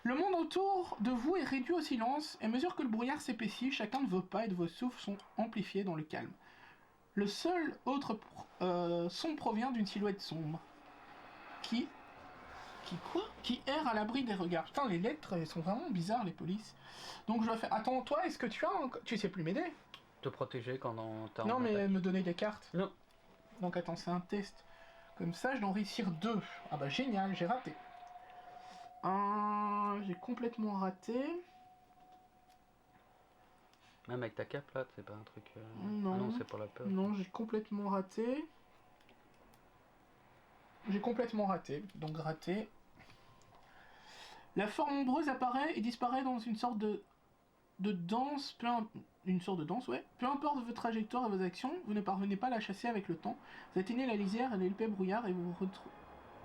Speaker 1: Le monde autour de vous est réduit au silence, et à mesure que le brouillard s'épaissit, chacun de vos pas et de vos souffles sont amplifiés dans le calme. Le seul autre son provient d'une silhouette sombre. Qui erre à l'abri des regards. Putain, les lettres, elles sont vraiment bizarres, les polices. Donc je dois faire... Attends, toi, est-ce que tu as... Tu sais plus m'aider?
Speaker 3: Te protéger quand t'as
Speaker 1: Non,
Speaker 3: en
Speaker 1: mais
Speaker 3: attaque.
Speaker 1: me donner des cartes.
Speaker 3: Non.
Speaker 1: Donc attends, c'est un test. Comme ça, je dois en réussir 2. Ah bah génial, j'ai raté. J'ai complètement raté.
Speaker 3: Même avec ta cape là, c'est pas un truc...
Speaker 1: Non.
Speaker 3: Ah non, c'est pour la peur.
Speaker 1: Non, j'ai complètement raté. J'ai complètement raté. Donc raté. La forme ombreuse apparaît et disparaît dans une sorte de danse, une sorte de danse, ouais. Peu importe votre trajectoire et vos actions, vous ne parvenez pas à la chasser avec le temps. Vous atteignez la lisière et l'épais brouillard et vous vous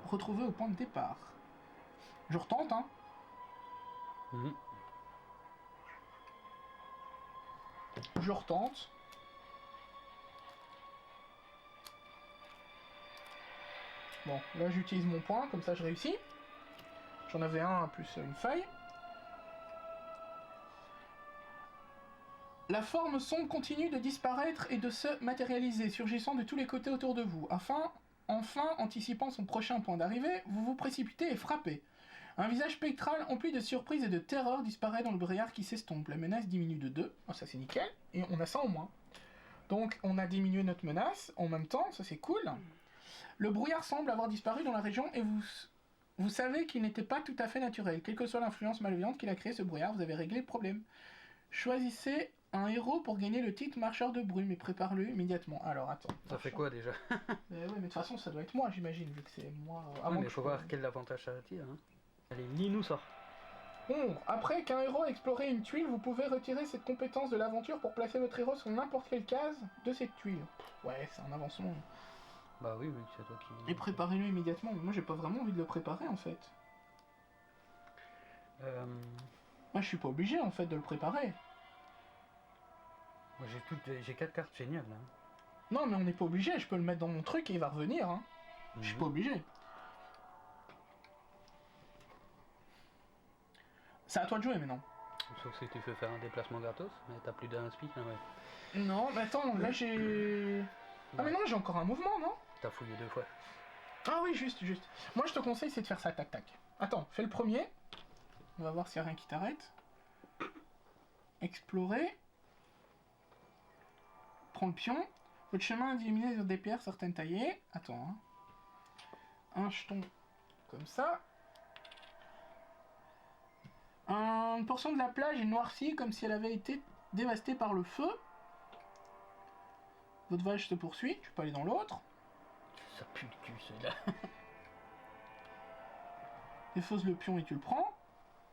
Speaker 1: retrouvez au point de départ. Je retente, hein.
Speaker 3: Mhm.
Speaker 1: Je retente. Bon, là j'utilise mon point, comme ça je réussis. J'en avais un plus une feuille. La forme sombre continue de disparaître et de se matérialiser, surgissant de tous les côtés autour de vous. Enfin, anticipant son prochain point d'arrivée, vous vous précipitez et frappez. Un visage spectral empli de surprise et de terreur disparaît dans le brouillard qui s'estompe. La menace diminue de 2. Oh, ça c'est nickel. Et on a ça en moins. Donc on a diminué notre menace en même temps, ça c'est cool. Le brouillard semble avoir disparu dans la région et vous savez qu'il n'était pas tout à fait naturel. Quelle que soit l'influence malveillante qu'il a créé ce brouillard, vous avez réglé le problème. Choisissez un héros pour gagner le titre marcheur de brume et prépare-le immédiatement. Alors attends.
Speaker 3: Ça fait quoi déjà?
Speaker 1: Ouais, mais de toute façon ça doit être moi j'imagine, vu que c'est moi.
Speaker 3: Oui, mais faut voir quel avantage ça attire. Hein. Allez, lis-nous ça.
Speaker 1: Bon, après qu'un héros a exploré une tuile, vous pouvez retirer cette compétence de l'aventure pour placer votre héros sur n'importe quelle case de cette tuile. Ouais, c'est un avancement.
Speaker 3: Bah oui, c'est toi qui...
Speaker 1: Et préparez-le immédiatement. Moi j'ai pas vraiment envie de le préparer en fait. Moi je suis pas obligé en fait de le préparer.
Speaker 3: Moi j'ai 4 cartes géniales là.
Speaker 1: Non mais on n'est pas obligé, je peux le mettre dans mon truc et il va revenir. Hein. Je suis pas obligé. C'est à toi de jouer maintenant.
Speaker 3: Sauf si tu veux faire un déplacement gratos, mais t'as plus d'un speed, hein, ouais.
Speaker 1: Non, mais attends, là j'ai... Ah mais non, j'ai encore un mouvement, non?
Speaker 3: T'as fouillé 2 fois.
Speaker 1: Ah oui, juste. Moi je te conseille, c'est de faire ça, tac tac. Attends, fais le premier. On va voir s'il n'y a rien qui t'arrête. Explorer. Prends le pion. Votre chemin est illuminé sur des pierres, certaines taillées. Attends, hein. Un jeton comme ça. Une portion de la plage est noircie comme si elle avait été dévastée par le feu. Votre voyage se poursuit, je peux aller dans l'autre.
Speaker 3: Ça pue le cul celui-là.
Speaker 1: Défausse le pion et tu le prends.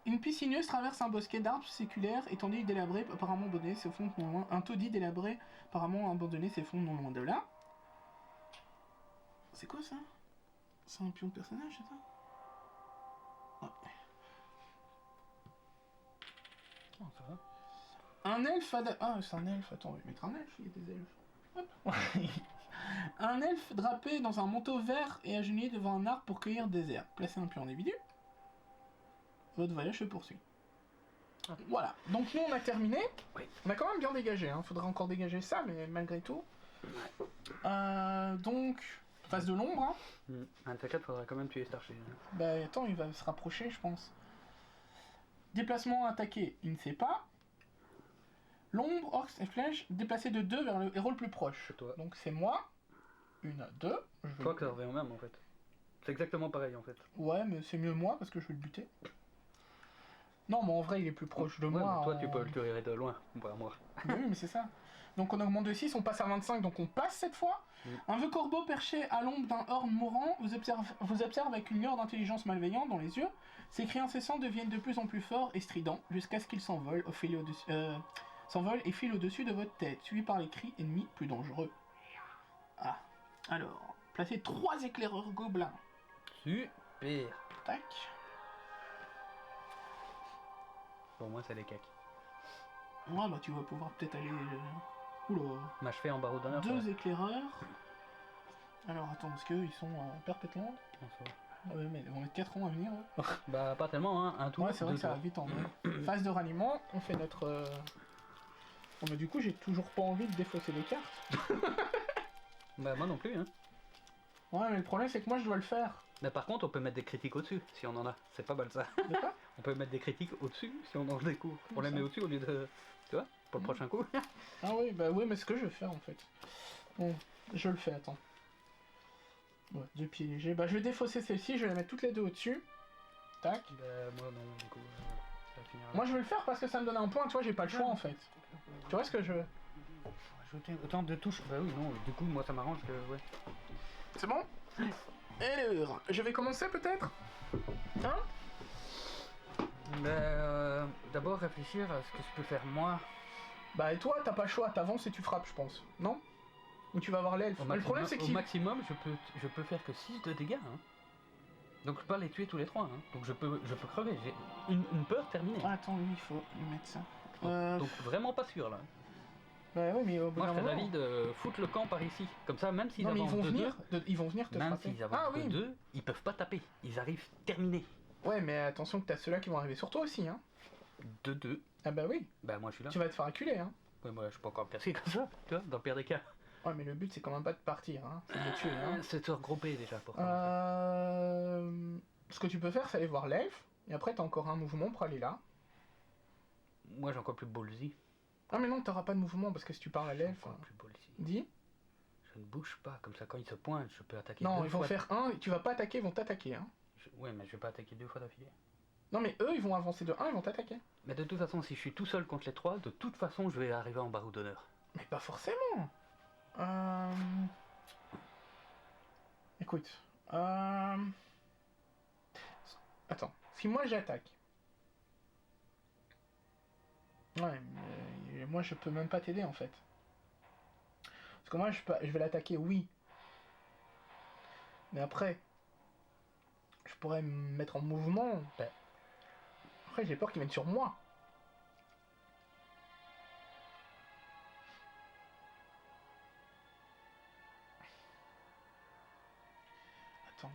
Speaker 1: Une piscineuse traverse un bosquet d'arbres séculaires étendus délabrés, apparemment abandonnés, s'effondre non loin. Un taudis délabré, apparemment abandonné, s'effondre non loin de là. C'est quoi ça? C'est un pion de personnage, c'est ça? Ouais.
Speaker 3: Oh, ça va.
Speaker 1: Un elfe Ah, c'est un elfe. Attends, on va mettre un elfe, il y a des elfes. Hop. Un elfe drapé dans un manteau vert et agenouillé devant un arbre pour cueillir des herbes. Placez un pion en individu. Votre voyage se poursuit. Ah. Voilà. Donc nous on a terminé.
Speaker 3: Oui.
Speaker 1: On a quand même bien dégagé. Hein. Faudrait encore dégager ça, mais malgré tout. Donc phase de l'ombre. Hein.
Speaker 3: Un de ces quatre, faudrait quand même tuer Starchy. Hein.
Speaker 1: Bah attends, il va se rapprocher, je pense. Déplacement attaqué, il ne sait pas. L'ombre, orcs et flèches, déplacé de 2 vers le héros le plus proche.
Speaker 3: C'est toi.
Speaker 1: Donc c'est moi. 1, 2.
Speaker 3: Je crois que ça revient au même en fait. C'est exactement pareil en fait.
Speaker 1: Ouais, mais c'est mieux moi parce que je vais le buter. Non, mais en vrai, il est plus proche de moi.
Speaker 3: Mais toi, tu peux le tirer de loin, pas moi.
Speaker 1: Mais oui, mais c'est ça. Donc on augmente de 6, on passe à 25, donc on passe cette fois. Un vieux corbeau perché à l'ombre d'un horn mourant vous observe avec une lueur d'intelligence malveillante dans les yeux. Ses cris incessants deviennent de plus en plus forts et stridents, jusqu'à ce qu'il s'envole et file au-dessus de votre tête, suivi par les cris ennemis plus dangereux. Ah, alors, placez 3 éclaireurs gobelins.
Speaker 3: Super.
Speaker 1: Tac.
Speaker 3: Pour moi, c'est les cacs.
Speaker 1: Ouais, bah tu vas pouvoir peut-être aller... Oula.
Speaker 3: Bah, je fais en barreau d'honneur.
Speaker 1: 2 éclaireurs. Alors attends, parce qu'eux ils sont perpétuellement. Ah ouais, mais ils vont mettre 4 ans à venir. Ouais.
Speaker 3: Bah, pas tellement, hein. Un tour.
Speaker 1: Ouais, c'est vrai que ça va vite en vrai. Phase de ralliement, on fait notre. Bon, mais du coup, j'ai toujours pas envie de défausser les cartes.
Speaker 3: Bah, moi non plus, hein.
Speaker 1: Ouais, mais le problème c'est que moi je dois le faire.
Speaker 3: Mais par contre, on peut mettre des critiques au-dessus si on en a. C'est pas mal ça.
Speaker 1: De quoi?
Speaker 3: On peut mettre des critiques au-dessus si on en découvre. On les met au-dessus au lieu de. Tu vois? Pour le prochain coup.
Speaker 1: Ah oui, bah oui, mais c'est ce que je vais faire en fait. Bon, je le fais, attends. Ouais, 2 pieds légers. Bah je vais défausser celle-ci, je vais la mettre toutes les deux au-dessus. Tac.
Speaker 3: Bah moi non, du coup, ça va finir.
Speaker 1: Moi je vais le faire parce que ça me donne un point, tu vois, j'ai pas le choix en fait. Tu vois ce que je veux?
Speaker 3: Ajouter autant de touches. Bah oui, non, du coup, moi ça m'arrange que. Ouais.
Speaker 1: C'est bon? Alors, je vais commencer peut-être? Hein?
Speaker 3: D'abord réfléchir à ce que je peux faire moi.
Speaker 1: Bah et toi, t'as pas le choix, t'avances et tu frappes, je pense. Non? Ou tu vas voir l'elfe. Le problème c'est
Speaker 3: Au
Speaker 1: qu'il...
Speaker 3: maximum, je peux faire que 6 de dégâts. Hein. Donc je peux pas les tuer tous les 3. Hein. Donc je peux crever. J'ai une peur terminée.
Speaker 1: Ah, attends, lui, il faut lui mettre ça.
Speaker 3: Donc vraiment pas sûr là.
Speaker 1: Bah oui, mais au bout
Speaker 3: moi
Speaker 1: d'un
Speaker 3: je serais
Speaker 1: moment...
Speaker 3: d'avis de foutre le camp par ici. Comme ça, même s'ils
Speaker 1: non, mais
Speaker 3: avancent
Speaker 1: ils vont venir te
Speaker 3: même
Speaker 1: frapper.
Speaker 3: s'ils avancent de 2, ils peuvent pas taper. Ils arrivent terminés.
Speaker 1: Ouais, mais attention que t'as ceux-là qui vont arriver sur toi aussi, hein.
Speaker 3: De 2.
Speaker 1: Ah bah oui.
Speaker 3: Bah moi je suis là.
Speaker 1: Tu vas te faire acculer, hein.
Speaker 3: Ouais, moi je suis pas encore cassé comme ça, tu vois, dans le pire des cas.
Speaker 1: Ouais, mais le but c'est quand même pas de partir, hein. C'est de tuer, hein.
Speaker 3: C'est de se regrouper déjà pour
Speaker 1: Ce que tu peux faire, c'est aller voir l'elfe. Et après, t'as encore un mouvement pour aller là.
Speaker 3: Moi j'ai encore plus ballsy.
Speaker 1: Ah mais non, t'auras pas de mouvement parce que si tu parles à l'elfe...
Speaker 3: Encore plus ballsy.
Speaker 1: Dis.
Speaker 3: Je ne bouge pas, comme ça quand ils se pointent, je peux attaquer
Speaker 1: Non,
Speaker 3: deux
Speaker 1: ils vont
Speaker 3: fois.
Speaker 1: faire un, tu vas pas attaquer, ils vont t'attaquer. Hein.
Speaker 3: Ouais, mais je vais pas attaquer 2 fois d'affilée.
Speaker 1: Non mais eux, ils vont avancer de 1, ils vont t'attaquer.
Speaker 3: Mais de toute façon, si je suis tout seul contre les 3, de toute façon je vais arriver en barreau d'honneur.
Speaker 1: Mais pas forcément. Écoute. Attends, si moi j'attaque... Ouais, mais moi je peux même pas t'aider en fait. Parce que moi je vais l'attaquer, oui. Mais après, je pourrais me mettre en mouvement.
Speaker 3: Ben.
Speaker 1: Après j'ai peur qu'ils viennent sur moi. Attends.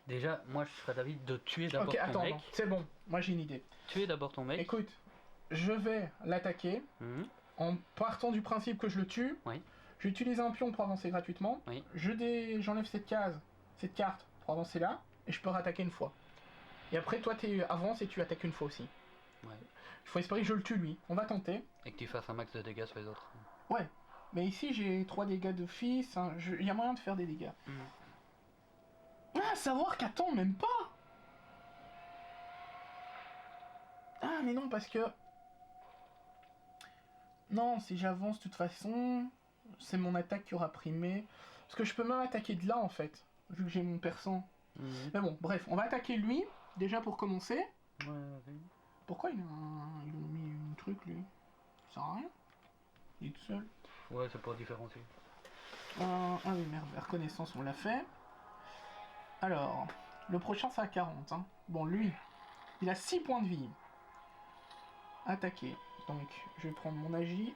Speaker 3: Déjà, moi je serais d'avis de tuer d'abord
Speaker 1: Ok,
Speaker 3: ton
Speaker 1: attends,
Speaker 3: mec.
Speaker 1: non, c'est bon, moi j'ai une idée.
Speaker 3: Tuer d'abord ton mec.
Speaker 1: Écoute, je vais l'attaquer
Speaker 3: Mhm.
Speaker 1: en partant du principe que je le tue.
Speaker 3: Oui.
Speaker 1: J'utilise un pion pour avancer gratuitement.
Speaker 3: Oui.
Speaker 1: J'enlève cette carte pour avancer là, et je peux rattaquer une fois. Et après, toi, tu avances et tu attaques une fois aussi.
Speaker 3: Ouais.
Speaker 1: Il faut espérer que je le tue lui. On va tenter.
Speaker 3: Et que tu fasses un max de dégâts sur les autres.
Speaker 1: Ouais. Mais ici, j'ai 3 dégâts d'office. Hein. Il y a moyen de faire des dégâts.
Speaker 3: Mhm.
Speaker 1: Ah, savoir qu'attends, même pas. Ah, mais non, parce que... Non, si j'avance, de toute façon, c'est mon attaque qui aura primé. Parce que je peux même attaquer de là, en fait, vu que j'ai mon persan.
Speaker 3: Mhm.
Speaker 1: Mais bon, bref, on va attaquer lui, déjà pour commencer.
Speaker 3: Ouais, ouais.
Speaker 1: Pourquoi il a mis un truc, lui? Ça sert à rien. Il est tout seul.
Speaker 3: Ouais, c'est pour différencier.
Speaker 1: Ah oui, merde, la reconnaissance, on l'a fait. Alors, le prochain, c'est à 40. Hein. Bon, lui, il a 6 points de vie. Attaquer. Donc, je vais prendre mon agi.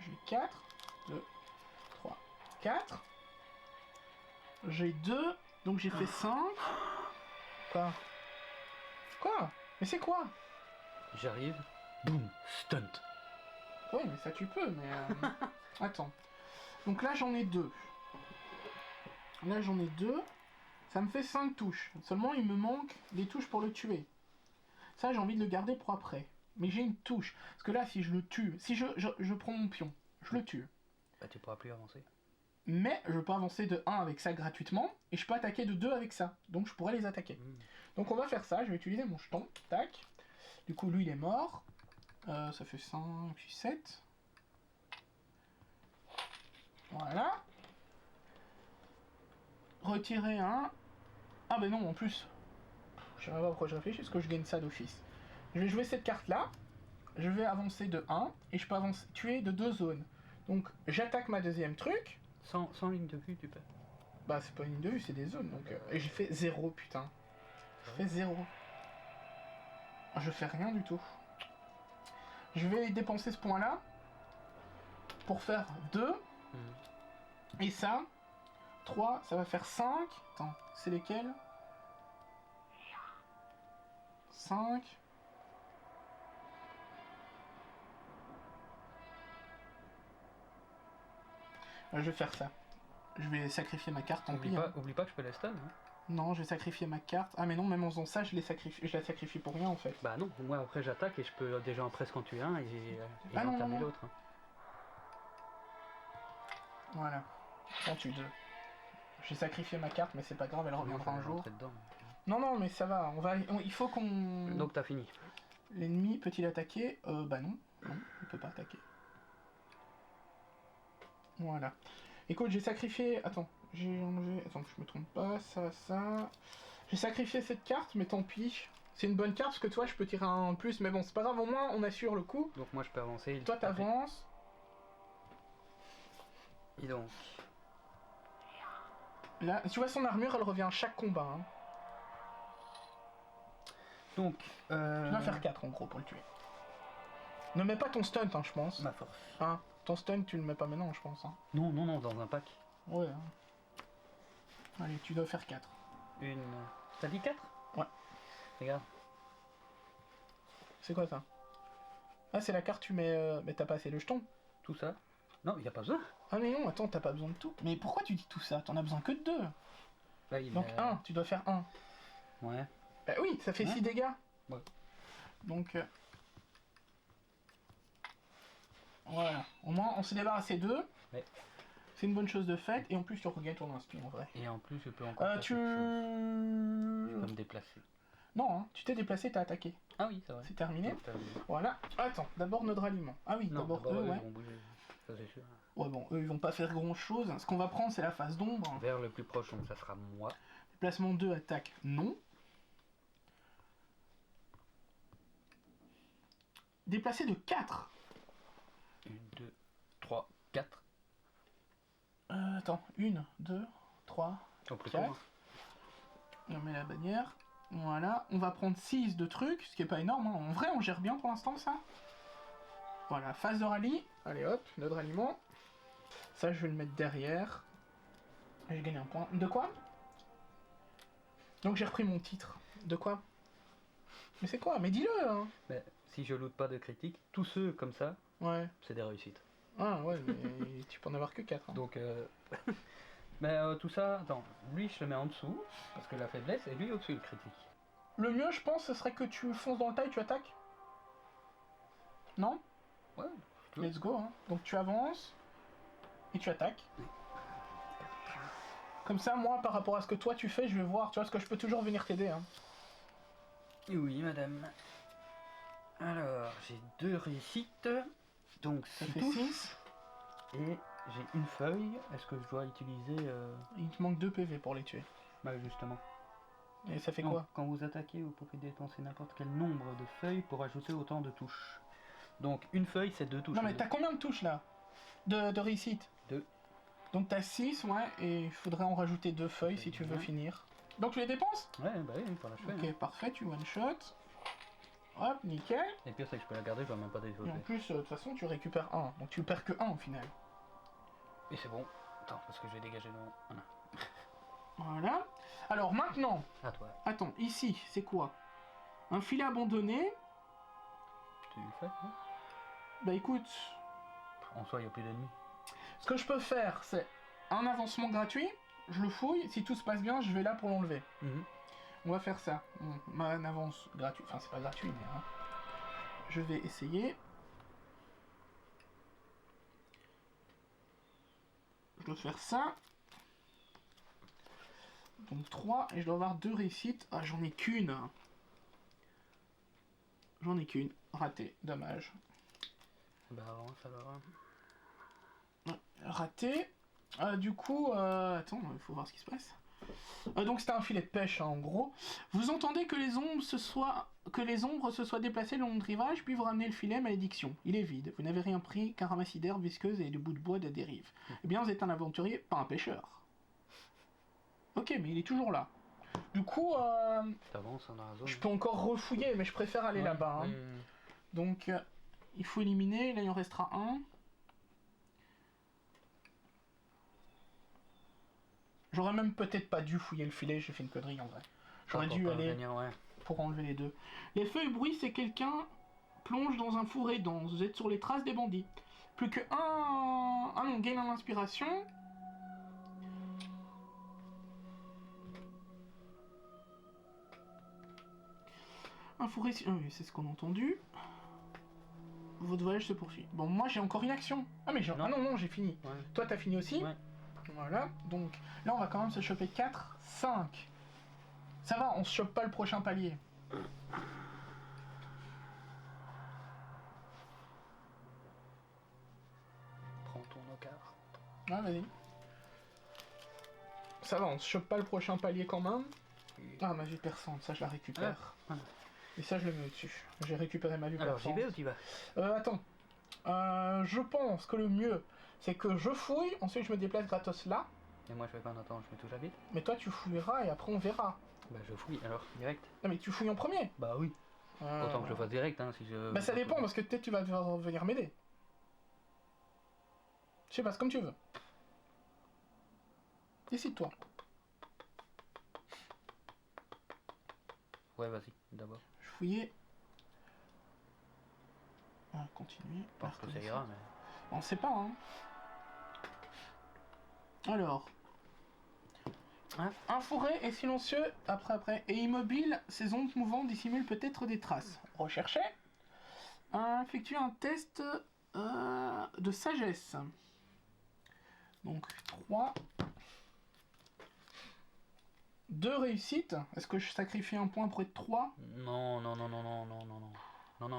Speaker 1: J'ai 4, 2, 3, 4. J'ai 2, donc j'ai fait 5. Quoi? Quoi? Mais c'est quoi?
Speaker 3: J'arrive. Boum. Stunt.
Speaker 1: Oui, mais ça tu peux, mais... Attends. Donc là, j'en ai 2. Là, j'en ai 2. Ça me fait 5 touches. Seulement, il me manque des touches pour le tuer. Ça, j'ai envie de le garder pour après. Mais j'ai une touche. Parce que là, si je le tue... Si je prends mon pion, je le tue.
Speaker 3: Bah, tu pourras plus avancer.
Speaker 1: Mais je peux avancer de 1 avec ça gratuitement. Et je peux attaquer de 2 avec ça. Donc, je pourrais les attaquer.
Speaker 3: Mhm.
Speaker 1: Donc, on va faire ça. Je vais utiliser mon jeton. Tac. Du coup, lui, il est mort. Ça fait 5, puis 7. Voilà. Retirer un. Ah ben non, en plus. Je sais pas pourquoi je réfléchis, parce que je gagne ça d'office. Je vais jouer cette carte-là. Je vais avancer de 1. Et je peux avancer, tuer de 2 zones. Donc, j'attaque ma deuxième truc.
Speaker 3: Sans ligne de vue, tu peux.
Speaker 1: Bah, c'est pas une ligne de vue, c'est des zones. Donc, et j'ai fait 0, putain. J'ai fait 0. Ah, je fais rien du tout. Je vais dépenser ce point-là. Pour faire 2.
Speaker 3: Mhm.
Speaker 1: Et ça, 3, ça va faire 5. Attends, c'est lesquels? 5. Je vais faire ça. Je vais sacrifier ma carte, tant pis. Hein.
Speaker 3: Oublie pas que je peux les stun. Hein.
Speaker 1: Non, je vais sacrifier ma carte. Ah mais non, même en faisant ça, je la sacrifie pour rien en fait.
Speaker 3: Bah non, moi après j'attaque et je peux déjà en presque en tuer un et
Speaker 1: Ah non,
Speaker 3: entamer
Speaker 1: non, non.
Speaker 3: l'autre. Hein.
Speaker 1: Voilà. J'en tue 2. J'ai sacrifié ma carte, mais c'est pas grave, elle reviendra un jour.
Speaker 3: Dedans.
Speaker 1: Non, non, mais ça va. Il faut qu'on...
Speaker 3: Donc t'as fini.
Speaker 1: L'ennemi peut-il attaquer? Bah non. Non, il peut pas attaquer. Voilà. Écoute, j'ai sacrifié... Attends, j'ai enlevé... Attends, que je me trompe pas. Ça... J'ai sacrifié cette carte, mais tant pis. C'est une bonne carte, parce que toi, je peux tirer un plus. Mais bon, c'est pas grave, au moins, on assure le coup.
Speaker 3: Donc moi je peux avancer.
Speaker 1: Toi, t'avances.
Speaker 3: Et donc...
Speaker 1: Là, tu vois, son armure, elle revient à chaque combat. Hein.
Speaker 3: Donc...
Speaker 1: Tu vas faire 4, en gros, pour le tuer. Ne mets pas ton stunt, hein, je pense.
Speaker 3: Ma force.
Speaker 1: Hein, ton stun, tu le mets pas maintenant, je pense. Hein.
Speaker 3: Non, non, non, dans un pack.
Speaker 1: Ouais. Hein. Allez, tu dois faire 4.
Speaker 3: Une... T'as dit 4?
Speaker 1: Ouais.
Speaker 3: Regarde.
Speaker 1: C'est quoi ça? Ah, c'est la carte, tu mets... Mais t'as pas assez le jeton.
Speaker 3: Tout ça. Non, il a pas besoin.
Speaker 1: Ah mais non, attends, t'as pas besoin de tout. Mais pourquoi tu dis tout ça? T'en as besoin que de 2.
Speaker 3: Là, il
Speaker 1: Donc
Speaker 3: est-
Speaker 1: 1, tu dois faire 1.
Speaker 3: Ouais.
Speaker 1: Bah oui, ça fait
Speaker 3: Ouais.
Speaker 1: 6 dégâts.
Speaker 3: Ouais.
Speaker 1: Donc... voilà. Au moins, on s'est débarrassé d'eux.
Speaker 3: Ouais.
Speaker 1: C'est une bonne chose de faite. Et en plus, tu regagnes ton inspi en vrai.
Speaker 3: Et en plus, je peux encore faire
Speaker 1: Tu...
Speaker 3: quelque chose. Je peux me déplacer.
Speaker 1: Non, hein, tu t'es déplacé, t'as attaqué.
Speaker 3: Ah oui, c'est vrai.
Speaker 1: C'est terminé.
Speaker 3: C'est terminé.
Speaker 1: Voilà. Attends, d'abord notre ralliement. Ah oui,
Speaker 3: Non,
Speaker 1: d'abord
Speaker 3: d'abord,
Speaker 1: eux,
Speaker 3: eux,
Speaker 1: ouais.
Speaker 3: ils vont bouger. Ça, c'est sûr.
Speaker 1: Ouais, bon, eux, ils vont pas faire grand chose. Ce qu'on va prendre, c'est la phase d'ombre.
Speaker 3: Vers le plus proche, donc ça sera moi.
Speaker 1: Déplacement 2, attaque, non. Déplacé de 4.
Speaker 3: 1, 2, 3, 4.
Speaker 1: Attends, 1, 2, 3,
Speaker 3: Au plus
Speaker 1: 4.
Speaker 3: tôt.
Speaker 1: On met la bannière. Voilà, on va prendre 6 de trucs, ce qui est pas énorme. Hein. En vrai, on gère bien pour l'instant, ça. Voilà, phase de rallye. Allez hop, notre ralliement. Ça, je vais le mettre derrière. Et j'ai gagné un point. De quoi? Donc j'ai repris mon titre. De quoi? Mais c'est quoi? Mais dis-le hein.
Speaker 3: Mais si je loot pas de critiques, tous ceux comme ça,
Speaker 1: Ouais.
Speaker 3: c'est des réussites.
Speaker 1: Ah ouais, mais tu peux en avoir que 4. Hein.
Speaker 3: Donc, mais tout ça, attends, lui je le mets en dessous, parce que la faiblesse, et lui au-dessus le critique.
Speaker 1: Le mieux, je pense, ce serait que tu fonces dans le tas et tu attaques. Non?
Speaker 3: Ouais,
Speaker 1: Let's go. Hein. Donc tu avances et tu attaques. Comme ça, moi, par rapport à ce que toi tu fais, je vais voir. Tu vois, parce que je peux toujours venir t'aider. Hein.
Speaker 3: oui, madame. Alors, j'ai 2 réussites, donc
Speaker 1: Ça
Speaker 3: 6
Speaker 1: fait
Speaker 3: touches,
Speaker 1: 6.
Speaker 3: et j'ai une feuille. Est-ce que je dois utiliser
Speaker 1: Il te manque 2 PV pour les tuer.
Speaker 3: bah justement.
Speaker 1: Et ça fait
Speaker 3: Donc,
Speaker 1: quoi?
Speaker 3: quand vous attaquez, vous pouvez dépenser n'importe quel nombre de feuilles pour ajouter autant de touches. Donc, une feuille, c'est 2 touches.
Speaker 1: Non, mais t'as combien de touches là? De réussite?
Speaker 3: 2.
Speaker 1: Donc t'as 6, ouais, et il faudrait en rajouter 2 feuilles si tu veux
Speaker 3: Ouais.
Speaker 1: finir. Donc tu les dépenses?
Speaker 3: Ouais, bah oui, pour la feuille.
Speaker 1: Ok, parfait, tu one shot. Hop, nickel.
Speaker 3: Et pire, c'est que je peux la garder, je dois même pas
Speaker 1: Et en
Speaker 3: développer.
Speaker 1: plus, de toute façon, tu récupères 1. Donc tu perds que 1 au final.
Speaker 3: Et c'est bon. Attends, parce que je vais dégager le... Voilà.
Speaker 1: Voilà. Alors maintenant,
Speaker 3: À toi.
Speaker 1: attends, ici, c'est quoi? Un filet abandonné.
Speaker 3: Tu le fais, hein?
Speaker 1: Bah écoute,
Speaker 3: En soi, il n'y a plus d'ennemis.
Speaker 1: ce que je peux faire, c'est un avancement gratuit. Je le fouille. Si tout se passe bien, je vais là pour l'enlever. On va faire ça. Un avance gratuit. Enfin, c'est pas gratuit, mais... Hein. Je vais essayer. Je dois faire ça. Donc 3. Et je dois avoir 2 réussites. Ah, j'en ai qu'une. J'en ai qu'une. Raté. Dommage.
Speaker 3: Bah, avant, ça va.
Speaker 1: Raté. Du coup, attends, il faut voir ce qui se passe. Donc c'était un filet de pêche, hein, en gros. Vous entendez que les ombres se soient déplacées le long du rivage, puis vous ramenez le filet, malédiction. Il est vide. Vous n'avez rien pris qu'un ramassis d'herbes visqueuses et de bouts de bois de dérive. Eh bien, vous êtes un aventurier, pas un pêcheur. Ok, mais il est toujours là. Du coup,
Speaker 3: T'avances dans la zone.
Speaker 1: je peux encore refouiller, mais je préfère aller là-bas. Hein. Donc, il faut éliminer. Là, il en restera un. J'aurais même peut-être pas dû fouiller le filet, j'ai fait une connerie en vrai. J'aurais dû aller pour enlever les 2. Les feuilles bruissent et quelqu'un plonge dans un fourré dense. Vous êtes sur les traces des bandits. Plus que un... Ah non, gain en inspiration. Un fourré... Ah oui, c'est ce qu'on a entendu. Votre voyage se poursuit. Bon, moi j'ai encore une action. Ah mais j'ai... Ah non, j'ai fini.
Speaker 3: Ouais.
Speaker 1: Toi t'as fini aussi?
Speaker 3: Ouais.
Speaker 1: Voilà, donc là on va quand même se choper 4, 5. Ça va, on se chope pas le prochain palier.
Speaker 3: Prends ton ocard.
Speaker 1: Ah vas-y. Ça va, on se chope pas le prochain palier quand même. Ah ma vue perçante, ça je la récupère.
Speaker 3: Ah.
Speaker 1: Et ça je le mets au-dessus. J'ai récupéré ma vue
Speaker 3: Alors, j'y
Speaker 1: perçante.
Speaker 3: vais ou t'y vas?
Speaker 1: Attends. Je pense que le mieux, c'est que je fouille, ensuite je me déplace gratos là.
Speaker 3: Et moi, je fais quoi? Attends, je mets tout j'habite.
Speaker 1: Mais toi tu fouilleras et après on verra.
Speaker 3: Bah, je fouille alors, direct.
Speaker 1: Non mais tu fouilles en premier.
Speaker 3: Bah oui. Autant que je le fasse direct, hein, si je...
Speaker 1: Bah ça dépend, parce que peut-être tu vas devoir venir m'aider. Je sais pas, c'est comme tu veux. Décide-toi.
Speaker 3: Ouais, vas-y, d'abord.
Speaker 1: Je fouillais. Ah, continuer.
Speaker 3: Je pense que ça ira, mais...
Speaker 1: On sait pas, hein. Alors. Un forêt est silencieux après et immobile, ses ondes mouvantes dissimulent peut-être des traces. Recherchez. Effectuez un test de sagesse. Donc 3. 2 réussites. Est-ce que je sacrifie un point pour être 3?
Speaker 3: Non,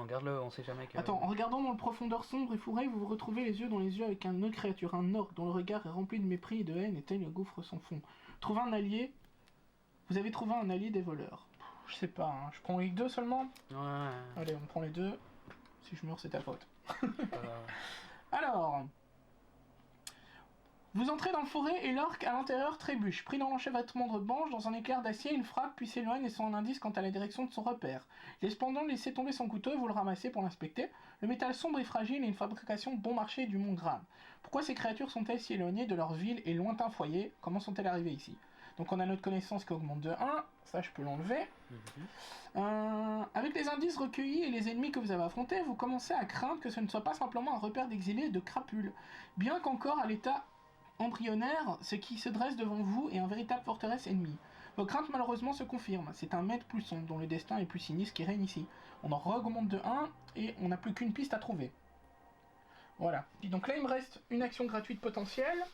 Speaker 3: garde-le, on sait jamais que...
Speaker 1: Attends, en regardant dans le profondeur sombre et fourré, vous vous retrouvez les yeux dans les yeux avec une autre créature, un orc dont le regard est rempli de mépris et de haine et tel le gouffre sans fond. Trouvez un allié. Vous avez trouvé un allié des voleurs. Je sais pas, hein. Je prends les 2 seulement.
Speaker 3: Ouais.
Speaker 1: Allez, on prend les 2. Si je meurs, c'est ta faute.
Speaker 3: Euh,
Speaker 1: Alors... Vous entrez dans le forêt et l'orque à l'intérieur trébuche. Pris dans l'enchevêtrement de branches, dans un éclair d'acier, il frappe puis s'éloigne et sans un indice quant à la direction de son repère. Il est cependant laissé tomber son couteau et vous le ramassez pour l'inspecter. Le métal sombre et fragile est une fabrication bon marché du mont Grave. Pourquoi ces créatures sont-elles si éloignées de leur ville et lointain foyer? Comment sont-elles arrivées ici? Donc on a notre connaissance qui augmente de 1. Ça, je peux l'enlever. Avec les indices recueillis et les ennemis que vous avez affrontés, vous commencez à craindre que ce ne soit pas simplement un repère d'exilés et de crapules. Bien qu'encore à l'état embryonnaire, ce qui se dresse devant vous est un véritable forteresse ennemie. Vos craintes malheureusement se confirment, c'est un maître plus sombre dont le destin est plus sinistre qui règne ici. On en augmente de 1 et on n'a plus qu'une piste à trouver. Voilà. Et donc là il me reste une action gratuite potentielle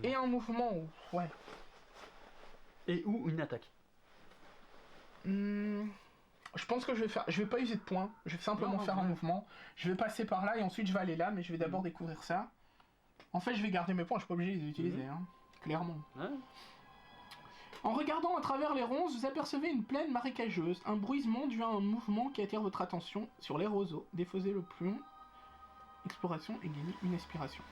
Speaker 1: et un mouvement. Ouais.
Speaker 3: Et ou une attaque.
Speaker 1: Je pense que je vais pas user de points, je vais simplement faire un mouvement. Je vais passer par là et ensuite je vais aller là, mais je vais d'abord découvrir ça. En fait, je vais garder mes points, je suis pas obligé de les utiliser, hein, clairement. Ouais. En regardant à travers les ronces, vous apercevez une plaine marécageuse, un bruissement dû à un mouvement qui attire votre attention sur les roseaux. Défausez le plomb, exploration et gagnez une inspiration.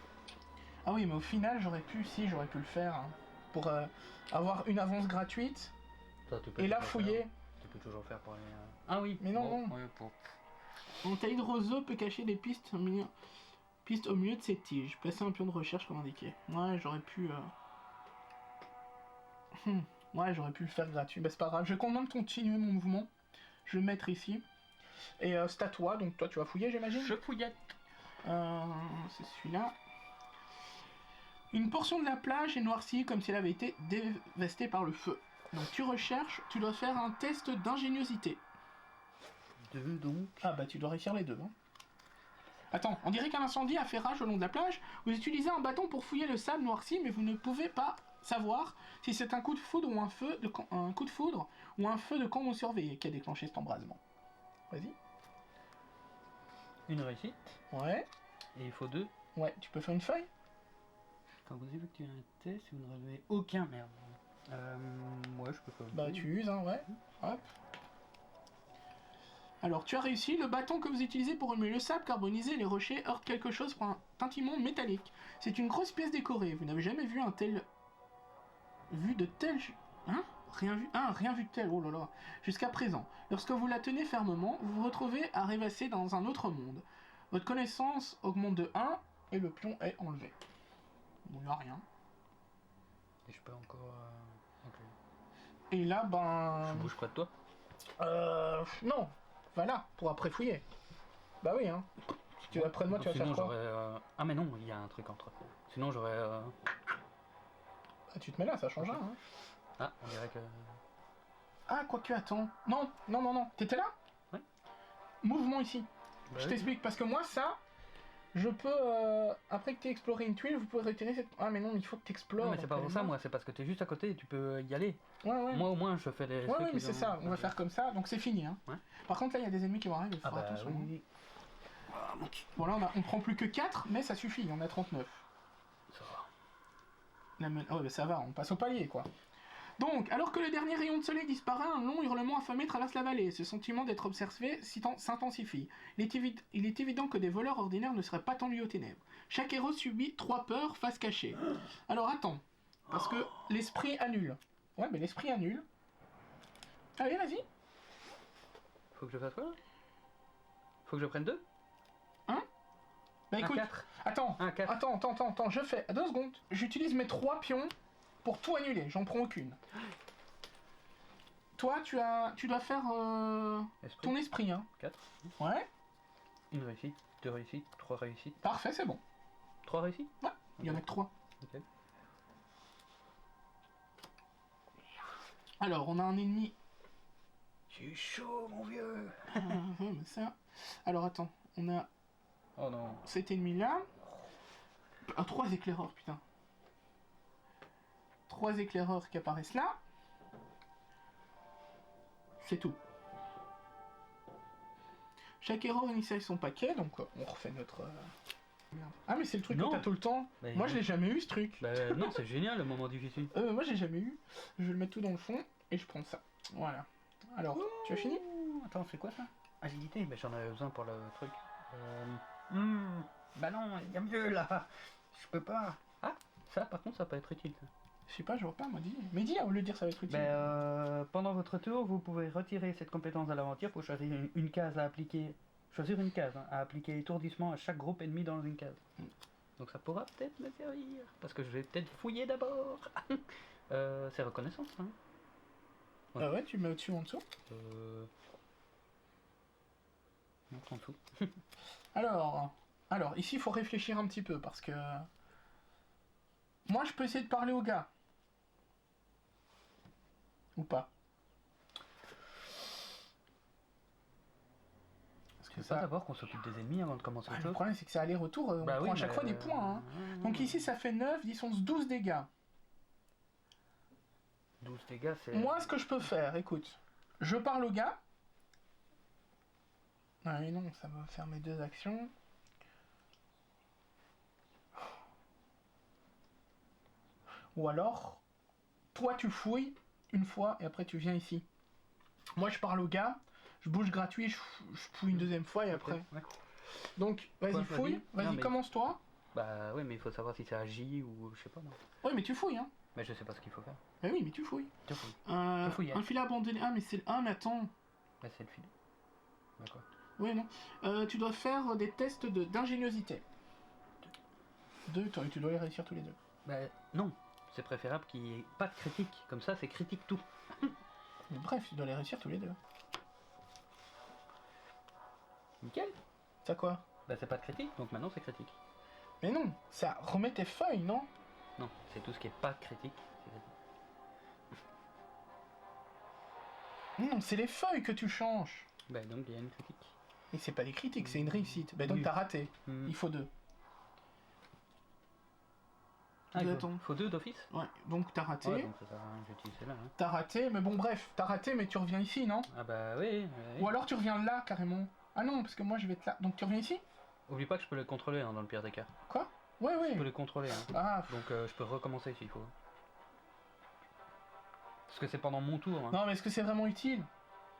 Speaker 1: Ah oui, mais au final, j'aurais pu le faire, hein, pour avoir une avance gratuite,
Speaker 3: ça,
Speaker 1: et là fouiller.
Speaker 3: Tu peux toujours faire pour aller... Ah oui,
Speaker 1: mais non, non.
Speaker 3: Ouais, pour...
Speaker 1: Un taillis de roseaux peut cacher des pistes au milieu de ces tiges. Placez un pion de recherche comme indiqué. Ouais, j'aurais pu... Ouais, j'aurais pu le faire gratuit. Bah, c'est pas grave. Je vais quand même continuer mon mouvement. Je vais le mettre ici. Et c'est à toi. Donc toi, tu vas fouiller, j'imagine?
Speaker 3: Je fouillette.
Speaker 1: C'est celui-là. Une portion de la plage est noircie comme si elle avait été dévastée par le feu. Donc tu recherches. Tu dois faire un test d'ingéniosité.
Speaker 3: 2 donc.
Speaker 1: Ah bah tu dois réussir les 2. Hein. Attends, on dirait qu'un incendie a fait rage au long de la plage. Vous utilisez un bâton pour fouiller le sable noirci, mais vous ne pouvez pas savoir si c'est un coup de foudre ou un feu de camp non surveillé qui a déclenché cet embrasement. Vas-y.
Speaker 3: Une réussite.
Speaker 1: Ouais.
Speaker 3: Et il faut 2.
Speaker 1: Ouais, tu peux faire une feuille.
Speaker 3: Quand vous effectuez un test, vous ne relevez aucun merde. Ouais, je peux pas.
Speaker 1: Bah tu uses, hein, ouais. Hop. Alors, tu as réussi. Le bâton que vous utilisez pour remuer le sable carbonisé et les rochers heurte quelque chose pour un tintement métallique. C'est une grosse pièce décorée. Vous n'avez jamais vu de tel... Hein? Rien vu de tel, oh là là. Jusqu'à présent. Lorsque vous la tenez fermement, vous vous retrouvez à rêvasser dans un autre monde. Votre connaissance augmente de 1 et le pion est enlevé. Bon, il n'y a rien.
Speaker 3: Et je peux encore... Okay.
Speaker 1: Et là, ben...
Speaker 3: Je bouge près de toi?
Speaker 1: Non. Voilà, pour après fouiller. Bah oui, hein. Si tu es près de moi, tu vas faire quoi?
Speaker 3: Ah mais non, il y a un truc entre. Sinon j'aurais...
Speaker 1: Ah, tu te mets là, ça change rien, hein.
Speaker 3: Ah, on dirait que...
Speaker 1: Ah, quoique, attends. Non. T'étais là?
Speaker 3: Ouais.
Speaker 1: Mouvement ici.
Speaker 3: Bah
Speaker 1: je t'explique, parce que moi, ça... Je peux... Après que t'aies exploré une tuile, vous pouvez retirer cette... Ah, mais non, il faut que t'explores.
Speaker 3: Non, mais c'est pas pour ça, moi, c'est parce que t'es juste à côté et tu peux y aller.
Speaker 1: Ouais.
Speaker 3: Moi, au moins, je fais les...
Speaker 1: Ouais, mais c'est ça, on va faire comme ça, donc c'est fini, hein.
Speaker 3: Ouais.
Speaker 1: Par contre, là, il y a des ennemis qui vont arriver, il faudra attention. Oui. Bon, là, on prend plus que 4, mais ça suffit, on a 39.
Speaker 3: Ça va.
Speaker 1: Oh, bah ça va, on passe au palier, quoi. Donc, alors que le dernier rayon de soleil disparaît, un long hurlement affamé traverse la vallée. Ce sentiment d'être observé s'intensifie. Il est évident que des voleurs ordinaires ne seraient pas tendus aux ténèbres. Chaque héros subit 3 peurs face cachée. Alors attends, parce que l'esprit annule. Ouais, mais l'esprit annule. Allez, vas-y.
Speaker 3: Faut que je fasse quoi là? Faut que je prenne 2?
Speaker 1: Hein? Bah écoute,
Speaker 3: 4.
Speaker 1: Attends, je fais 2 secondes. J'utilise mes 3 pions pour tout annuler, j'en prends aucune. Toi, tu dois faire ton esprit, hein.
Speaker 3: 4.
Speaker 1: Ouais.
Speaker 3: Une réussite, 2 réussites, 3 réussites.
Speaker 1: Parfait, c'est bon.
Speaker 3: 3 réussites?
Speaker 1: Ouais, il y en a que 3.
Speaker 3: Ok.
Speaker 1: Alors, on a un ennemi.
Speaker 3: J'ai chaud, mon vieux.
Speaker 1: Mais ça... Alors, attends. On a
Speaker 3: Oh non.
Speaker 1: cet ennemi-là. Ah, 3 éclaireurs, putain. 3 éclaireurs qui apparaissent là. C'est tout. Chaque héros initie son paquet, donc on refait notre... Merde. Ah mais c'est le truc
Speaker 3: Non.
Speaker 1: que t'as tout le temps.
Speaker 3: Bah,
Speaker 1: Moi je l'ai jamais eu ce truc.
Speaker 3: Bah non, c'est génial le moment difficile.
Speaker 1: Moi j'ai jamais eu. Je vais le mettre tout dans le fond et je prends ça. Voilà. Alors, tu as fini?
Speaker 3: Attends, c'est quoi ça? Agilité, mais j'en avais besoin pour le truc. Bah non, il y a mieux là. Je peux pas. Ah, ça par contre ça peut être utile.
Speaker 1: Je sais pas, je vois pas, moi dis. Mais dis, au lieu de dire ça va être utile.
Speaker 3: Pendant votre tour, vous pouvez retirer cette compétence à l'aventure pour choisir une case à appliquer. Choisir une case à appliquer étourdissement à chaque groupe ennemi dans une case. Donc ça pourra peut-être me servir. Parce que je vais peut-être fouiller d'abord. C'est reconnaissance, hein.
Speaker 1: Ouais. Ah ouais, tu mets au-dessus ou en dessous?
Speaker 3: Non, en dessous.
Speaker 1: Alors, ici il faut réfléchir un petit peu parce que... Moi je peux essayer de parler au gars. Ou pas? Parce que
Speaker 3: C'est pas d'abord qu'on s'occupe des ennemis avant de commencer autre
Speaker 1: le
Speaker 3: chose.
Speaker 1: problème c'est que c'est aller-retour, on prend à chaque fois des points. Hein. Donc ici ça fait 9, 10, 11, 12 dégâts.
Speaker 3: 12 dégâts, c'est...
Speaker 1: Moi ce que je peux faire, écoute, je parle au gars. Ah mais non, ça va faire mes 2 actions. Ou alors, toi tu fouilles une fois et après tu viens ici. Moi je parle au gars, je bouge gratuit, je fouille une deuxième fois et après.
Speaker 3: Ouais.
Speaker 1: Donc vas-y fouille, vas-y
Speaker 3: mais...
Speaker 1: commence-toi.
Speaker 3: Bah oui, mais il faut savoir si c'est agi ou je sais pas moi.
Speaker 1: Oui mais tu fouilles hein.
Speaker 3: Mais je sais pas ce qu'il faut faire.
Speaker 1: Bah oui mais tu fouilles.
Speaker 3: Tu fouilles.
Speaker 1: Un filet abandonné. Ah mais c'est... Ah mais attends.
Speaker 3: Bah c'est le filet. D'accord.
Speaker 1: Oui non. Tu dois faire des tests d'ingéniosité. 2, tu dois les réussir tous les 2.
Speaker 3: Bah non. C'est préférable qu'il n'y ait pas de critique. Comme ça c'est critique tout.
Speaker 1: Mais bref, tu dois les réussir tous les 2.
Speaker 3: Nickel.
Speaker 1: Ça quoi?
Speaker 3: Bah c'est pas de critique, donc maintenant c'est critique.
Speaker 1: Mais non, ça remet tes feuilles, non?
Speaker 3: Non, c'est tout ce qui est pas critique.
Speaker 1: Non, c'est les feuilles que tu changes.
Speaker 3: Bah donc il y a une critique.
Speaker 1: Et c'est pas des critiques, c'est une réussite. Bah donc
Speaker 3: Oui.
Speaker 1: t'as raté.
Speaker 3: Mm.
Speaker 1: Il faut 2.
Speaker 3: Ah, il
Speaker 1: Attends.
Speaker 3: faut 2 d'office.
Speaker 1: Ouais, donc t'as raté.
Speaker 3: Ouais, donc ça sert à rien, j'utilise celle-là. Hein.
Speaker 1: T'as raté, mais bon bref, t'as raté mais tu reviens ici, non?
Speaker 3: Ah bah oui.
Speaker 1: Ou alors tu reviens là carrément. Ah non, parce que moi je vais être là. Donc tu reviens ici?
Speaker 3: Oublie pas que je peux les contrôler hein, dans le pire des cas.
Speaker 1: Quoi? Ouais,
Speaker 3: Je peux
Speaker 1: ouais.
Speaker 3: les contrôler. Hein.
Speaker 1: Ah,
Speaker 3: Donc je peux recommencer s'il faut. Parce que c'est pendant mon tour. Hein.
Speaker 1: non, mais est-ce que c'est vraiment utile?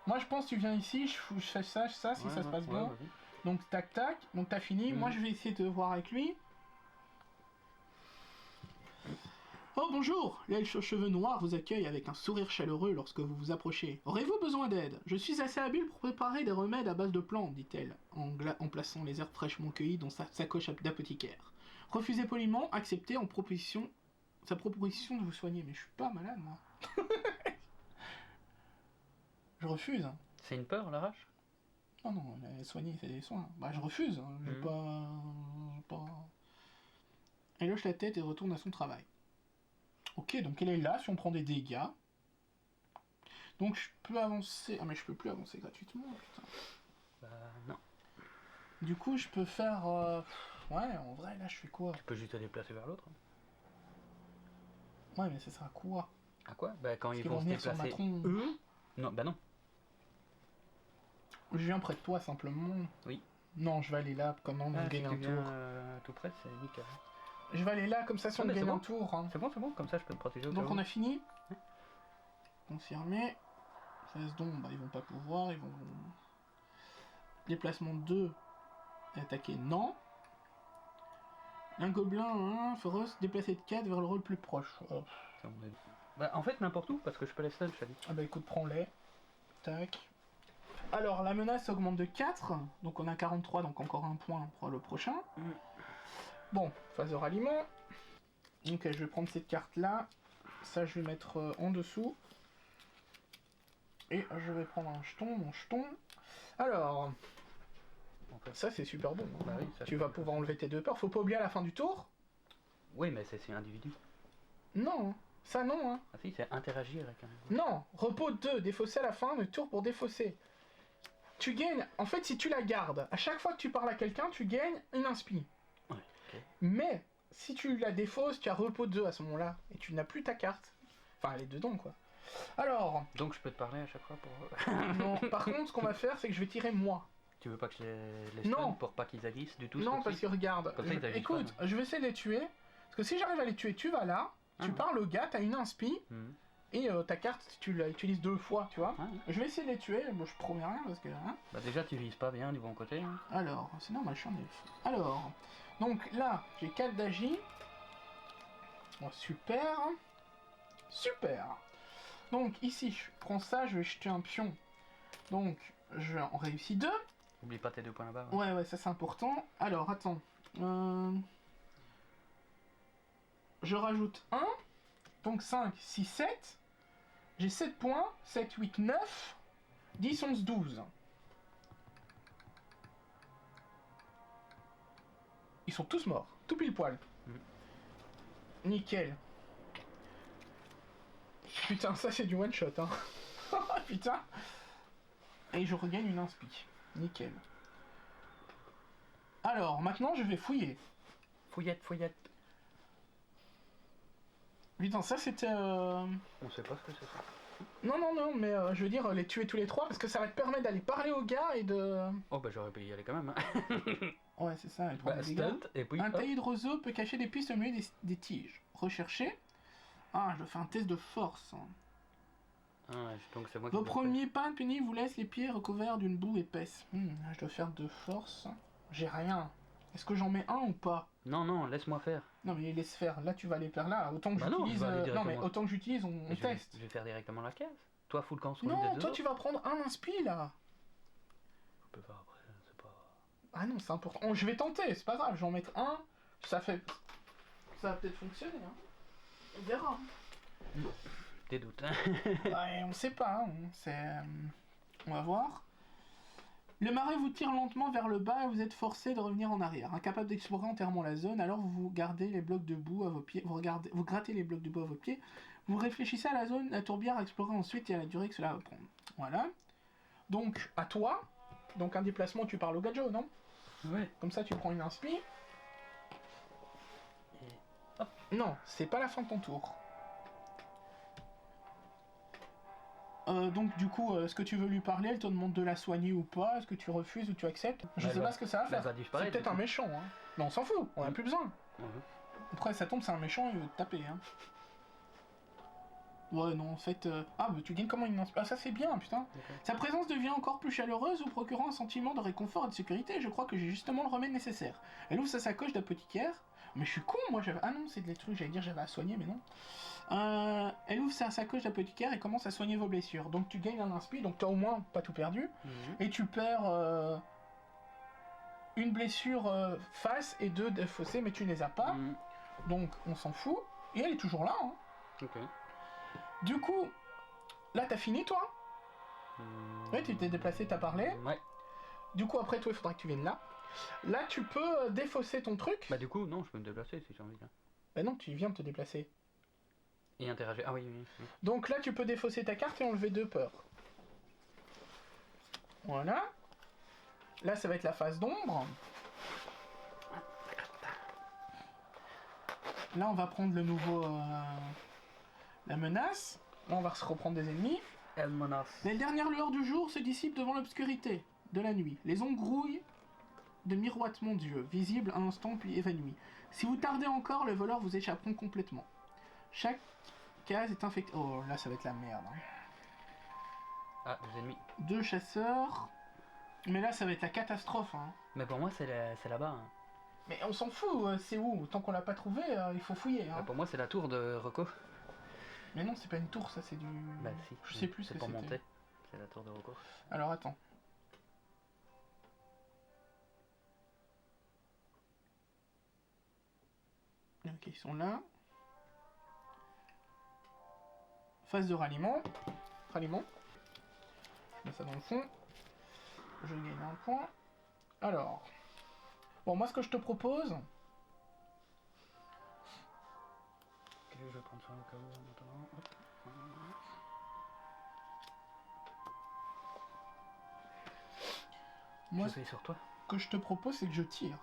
Speaker 1: Moi je pense que tu viens ici, je fais ça, si ça se passe bien.
Speaker 3: vas-y.
Speaker 1: Donc tac tac, donc t'as fini. Moi je vais essayer de voir avec lui. Oh bonjour, l'elfe aux cheveux noirs vous accueille avec un sourire chaleureux lorsque vous vous approchez. Aurez-vous besoin d'aide? Je suis assez habile pour préparer des remèdes à base de plantes, dit-elle, en plaçant les herbes fraîchement cueillies dans sa sacoche d'apothicaire. Refusez poliment, acceptez sa proposition de vous soigner. Mais je suis pas malade moi. Je refuse.
Speaker 3: C'est une peur la rage?
Speaker 1: Non, non, soigner c'est des soins. Bah je refuse, hein. Je vais pas... Elle hoche la tête et retourne à son travail. Ok, donc elle est là, si on prend des dégâts. Donc je peux avancer... Ah mais je peux plus avancer gratuitement, putain.
Speaker 3: Bah non.
Speaker 1: Du coup je peux faire... Ouais, en vrai, là je fais quoi?
Speaker 3: Tu peux juste te déplacer vers l'autre.
Speaker 1: Ouais, mais ça sera quoi?
Speaker 3: À quoi? Bah quand
Speaker 1: Parce
Speaker 3: ils
Speaker 1: qu'ils
Speaker 3: vont
Speaker 1: vont
Speaker 3: se
Speaker 1: venir sur ma
Speaker 3: déplacer
Speaker 1: tronche.
Speaker 3: eux. Non, bah non.
Speaker 1: Je viens près de toi, simplement.
Speaker 3: Oui.
Speaker 1: Non, je vais aller là, comme on
Speaker 3: Si
Speaker 1: gagne
Speaker 3: tu
Speaker 1: un
Speaker 3: viens
Speaker 1: tour.
Speaker 3: tout près, c'est nickel.
Speaker 1: Je vais aller là, comme ça, si
Speaker 3: Ah,
Speaker 1: on
Speaker 3: mais
Speaker 1: gagne
Speaker 3: c'est
Speaker 1: un
Speaker 3: bon.
Speaker 1: tour. Hein.
Speaker 3: C'est bon, comme ça je peux me protéger au
Speaker 1: Donc
Speaker 3: cas où.
Speaker 1: on a fini. Confirmé. 16 dons, bah ils vont pas pouvoir, ils vont... Déplacement 2. Et attaquer, non. Un gobelin, féroce, déplacé de 4 vers le rôle plus proche. Oh.
Speaker 3: Bah en fait n'importe où, parce que je peux les stun, je t'ai dit.
Speaker 1: Ah bah écoute, prends-les. Tac. Alors, la menace augmente de 4, donc on a 43, donc encore un point pour le prochain. Bon, phase de ralliement. Donc je vais prendre cette carte-là. Ça, je vais mettre en dessous. Et je vais prendre un jeton, mon jeton. Alors,
Speaker 3: En fait.
Speaker 1: ça c'est super bon. Hein.
Speaker 3: Bah oui, ça,
Speaker 1: Tu vas pouvoir enlever tes 2 peurs. Faut pas oublier à la fin du tour.
Speaker 3: Oui, mais c'est individu.
Speaker 1: Non, Ça non, hein.
Speaker 3: Ah si, c'est interagir avec un...
Speaker 1: Non, repos 2, défausser à la fin de tour pour défausser. Tu gagnes, en fait si tu la gardes, à chaque fois que tu parles à quelqu'un, tu gagnes une inspi.
Speaker 3: Ouais, ok.
Speaker 1: Mais, si tu la défausses, tu as repos 2 à ce moment-là, et tu n'as plus ta carte. Enfin, elle est dedans, quoi. Alors...
Speaker 3: Donc je peux te parler à chaque fois pour...
Speaker 1: non, par contre, ce qu'on va faire, c'est que je vais tirer moi.
Speaker 3: Tu veux pas que je les
Speaker 1: Non.
Speaker 3: stun pour pas qu'ils agissent du tout?
Speaker 1: Non, parce que regarde,
Speaker 3: Comme ça, ils agissent
Speaker 1: écoute,
Speaker 3: pas,
Speaker 1: je vais essayer de les tuer, parce que si j'arrive à les tuer, tu vas là, tu parles au gars, t'as une inspi, et ta carte, tu la utilises 2 fois, tu vois. Je vais essayer de les tuer, moi je promets rien, parce que... Hein.
Speaker 3: Bah déjà, tu vises pas bien du bon côté. Hein.
Speaker 1: Alors, c'est normal, je suis en elfe. Alors, donc là, j'ai 4 d'agi. Bon, super. Super. Donc ici, je prends ça, je vais jeter un pion. Donc, on réussit 2.
Speaker 3: Oublie pas tes 2 points là-bas.
Speaker 1: Ouais, ça c'est important. Alors, attends. Je rajoute 1. Donc 5, 6, 7. J'ai 7 points. 7, 8, 9. 10, 11, 12. Ils sont tous morts. Tout pile poil. Nickel. Putain, ça c'est du one shot, hein. Putain. Et je regagne une inspi. Nickel. Alors, maintenant je vais fouiller.
Speaker 3: Fouillette, fouillette.
Speaker 1: Putain, ça c'était...
Speaker 3: On sait pas ce que c'est ça.
Speaker 1: Non, mais je veux dire les tuer tous les 3 parce que ça va te permettre d'aller parler au gars et de...
Speaker 3: Oh bah j'aurais pu y aller quand même. Hein.
Speaker 1: Ouais, c'est ça, et prendre des dégâts.
Speaker 3: Et puis,
Speaker 1: Un taillis de roseau peut cacher des pistes au milieu des tiges. Rechercher. Ah, je fais un test de force.
Speaker 3: Ah, donc c'est moi qui
Speaker 1: Vos
Speaker 3: dois
Speaker 1: premiers pas punis vous laissent les pieds recouverts d'une boue épaisse. Je dois faire de force. J'ai rien. Est-ce que j'en mets un ou pas?
Speaker 3: Non, laisse-moi faire.
Speaker 1: Non mais laisse faire, là tu vas aller faire là. Autant que
Speaker 3: Bah non,
Speaker 1: j'utilise.
Speaker 3: je vais aller
Speaker 1: Non mais
Speaker 3: directement.
Speaker 1: autant que j'utilise, on teste.
Speaker 3: Je vais faire directement la case. Toi, full construit
Speaker 1: Non,
Speaker 3: des
Speaker 1: toi
Speaker 3: deux
Speaker 1: tu vas prendre un inspi là.
Speaker 3: Je peux pas après, c'est pas...
Speaker 1: Ah non, c'est important. Oh, je vais tenter, c'est pas grave, je vais en mettre un. Ça fait. Ça va peut-être fonctionner, hein. On verra.
Speaker 3: Des doutes, hein.
Speaker 1: Ouais, on sait pas, hein. On va voir. Le marais vous tire lentement vers le bas et vous êtes forcé de revenir en arrière. Incapable d'explorer entièrement la zone, alors vous gardez les blocs de boue à vos pieds, vous grattez les blocs de boue à vos pieds, vous réfléchissez à la zone, la tourbière à explorer ensuite et à la durée que cela va prendre. Voilà. Donc, à toi. Donc un déplacement, tu parles au gadget, non?
Speaker 3: Ouais.
Speaker 1: Comme ça, tu prends une inspi.
Speaker 3: Et... hop.
Speaker 1: Non, c'est pas la fin de ton tour. Donc du coup, est-ce que tu veux lui parler? Elle te demande de la soigner ou pas? Est-ce que tu refuses ou tu acceptes? Je sais pas ce que ça va faire. C'est peut-être un méchant, hein. Mais on s'en fout, on a plus besoin. Après, ça tombe, c'est un méchant, il veut te taper, hein. Ouais, non, en fait... Ah, mais tu gagnes comment une... Ah, ça c'est bien, putain. Okay. Sa présence devient encore plus chaleureuse, vous procurant un sentiment de réconfort et de sécurité. Je crois que j'ai justement le remède nécessaire. Elle ouvre sa sacoche d'apothicaire. Mais je suis con, moi, j'avais... Ah non, c'est des trucs, j'allais dire j'avais à soigner, mais non. Elle ouvre sa sacoche d'apothicaire et commence à soigner vos blessures. Donc tu gagnes un inspi, donc t'as au moins pas tout perdu. Et tu perds une blessure face et 2 défaussés, mais tu ne les as pas. Donc on s'en fout. Et elle est toujours là, hein.
Speaker 3: Ok.
Speaker 1: Du coup, là t'as fini toi? Oui, tu t'es déplacé, t'as parlé.
Speaker 3: Ouais.
Speaker 1: Du coup après toi il faudra que tu viennes là. Là tu peux défausser ton truc.
Speaker 3: Bah du coup non, je peux me déplacer si j'ai envie. Là.
Speaker 1: Bah non, tu viens de te déplacer.
Speaker 3: Et interagir, ah oui.
Speaker 1: Donc là tu peux défausser ta carte et enlever 2 peurs. Voilà. Là ça va être la phase d'ombre. Là on va prendre le nouveau... la menace. Là on va se reprendre des ennemis.
Speaker 3: Elle menace.
Speaker 1: Les dernières lueurs du jour se dissipent devant l'obscurité de la nuit. Les ombres grouillent de miroitements d'yeux, visibles un instant puis évanouis. Si vous tardez encore, les voleurs vous échapperont complètement. Chaque case est infectée... Oh là ça va être la merde.
Speaker 3: Ah, des ennemis.
Speaker 1: 2 chasseurs. Mais là ça va être la catastrophe. Hein.
Speaker 3: Mais pour moi c'est là-bas. Hein.
Speaker 1: Mais on s'en fout, c'est où? Tant qu'on l'a pas trouvé, il faut fouiller. Hein.
Speaker 3: Pour moi c'est la tour de Rocco.
Speaker 1: Mais non, c'est pas une tour, ça c'est du...
Speaker 3: Bah si.
Speaker 1: Je sais plus ce que
Speaker 3: c'est.
Speaker 1: c'était.
Speaker 3: C'est pour monter. C'est la tour de Rocco.
Speaker 1: Alors attends. Ok, ils sont là. Phase de ralliement. Ralliement. Je mets ça dans le fond. Je gagne un point. Alors. Bon, moi ce que je te propose...
Speaker 3: Je vais prendre ça au cas où maintenant. Hop.
Speaker 1: Moi,
Speaker 3: Je vais sur toi.
Speaker 1: ce que je te propose, c'est que je tire.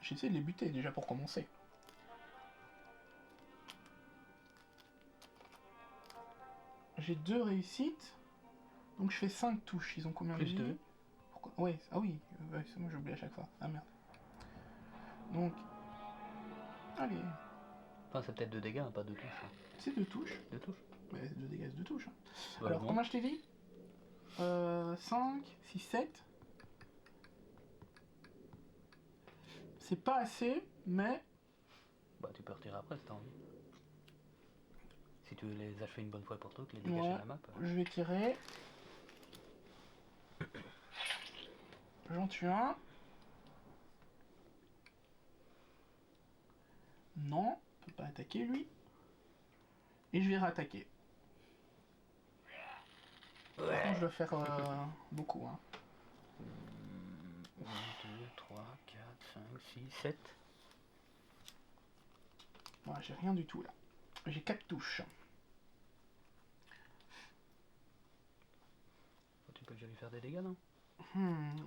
Speaker 1: J'essaie de les buter déjà pour commencer. J'ai 2 réussites. Donc je fais 5 touches. Ils ont combien de
Speaker 3: Plus
Speaker 1: vie?
Speaker 3: 2.
Speaker 1: Pourquoi? Ouais, ah oui, ouais, c'est moi j'oublie à chaque fois. Ah merde. Donc. Allez.
Speaker 3: Enfin, c'est peut-être 2 dégâts, hein, pas 2 touches. Hein.
Speaker 1: C'est 2 touches.
Speaker 3: 2 touches.
Speaker 1: Ouais, 2 dégâts, c'est 2 touches. Hein.
Speaker 3: Bah,
Speaker 1: Alors,
Speaker 3: bon.
Speaker 1: combien je t'ai dit 5, 6, 7. C'est pas assez, mais.
Speaker 3: Bah, tu peux retirer après si t'as envie. Si tu veux les achever une bonne fois pour toutes, les dégager
Speaker 1: Ouais,
Speaker 3: de la map.
Speaker 1: je vais tirer. J'en tue un. Non, on peut pas attaquer lui. Et je vais rattaquer. Par contre, je dois faire beaucoup. Hein.
Speaker 3: 1, 2, 3, 4, 5, 6, 7.
Speaker 1: Voilà, j'ai rien du tout là. J'ai 4 touches.
Speaker 3: Tu peux déjà lui faire des dégâts, non?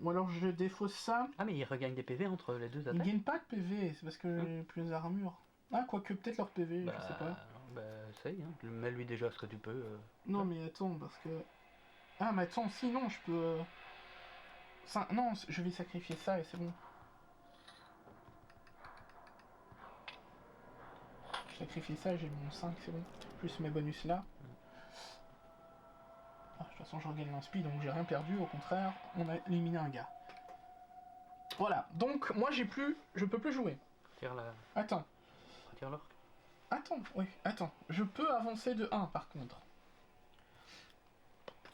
Speaker 1: Ou alors je défausse ça.
Speaker 3: Ah, mais il regagne des PV entre les deux
Speaker 1: Ils
Speaker 3: attaques.
Speaker 1: gagnent pas de PV, c'est parce que j'ai plus d'armure. Ah, quoique peut-être leur PV, je sais pas.
Speaker 3: Bah, essaye, hein. Mets-lui déjà ce que tu peux.
Speaker 1: Non, mais attends, parce que. Ah, mais attends, sinon je peux. Non, je vais sacrifier ça et c'est bon. Je sacrifie ça, j'ai mon 5, c'est bon. Plus mes bonus là. Ah, de toute façon, je regagne l'inspi, donc j'ai rien perdu, au contraire, on a éliminé un gars. Voilà, donc moi j'ai plus. Je peux plus jouer.
Speaker 3: Tire la.
Speaker 1: Attends.
Speaker 3: Retire l'orque.
Speaker 1: Attends, oui, attends. Je peux avancer de 1 par contre.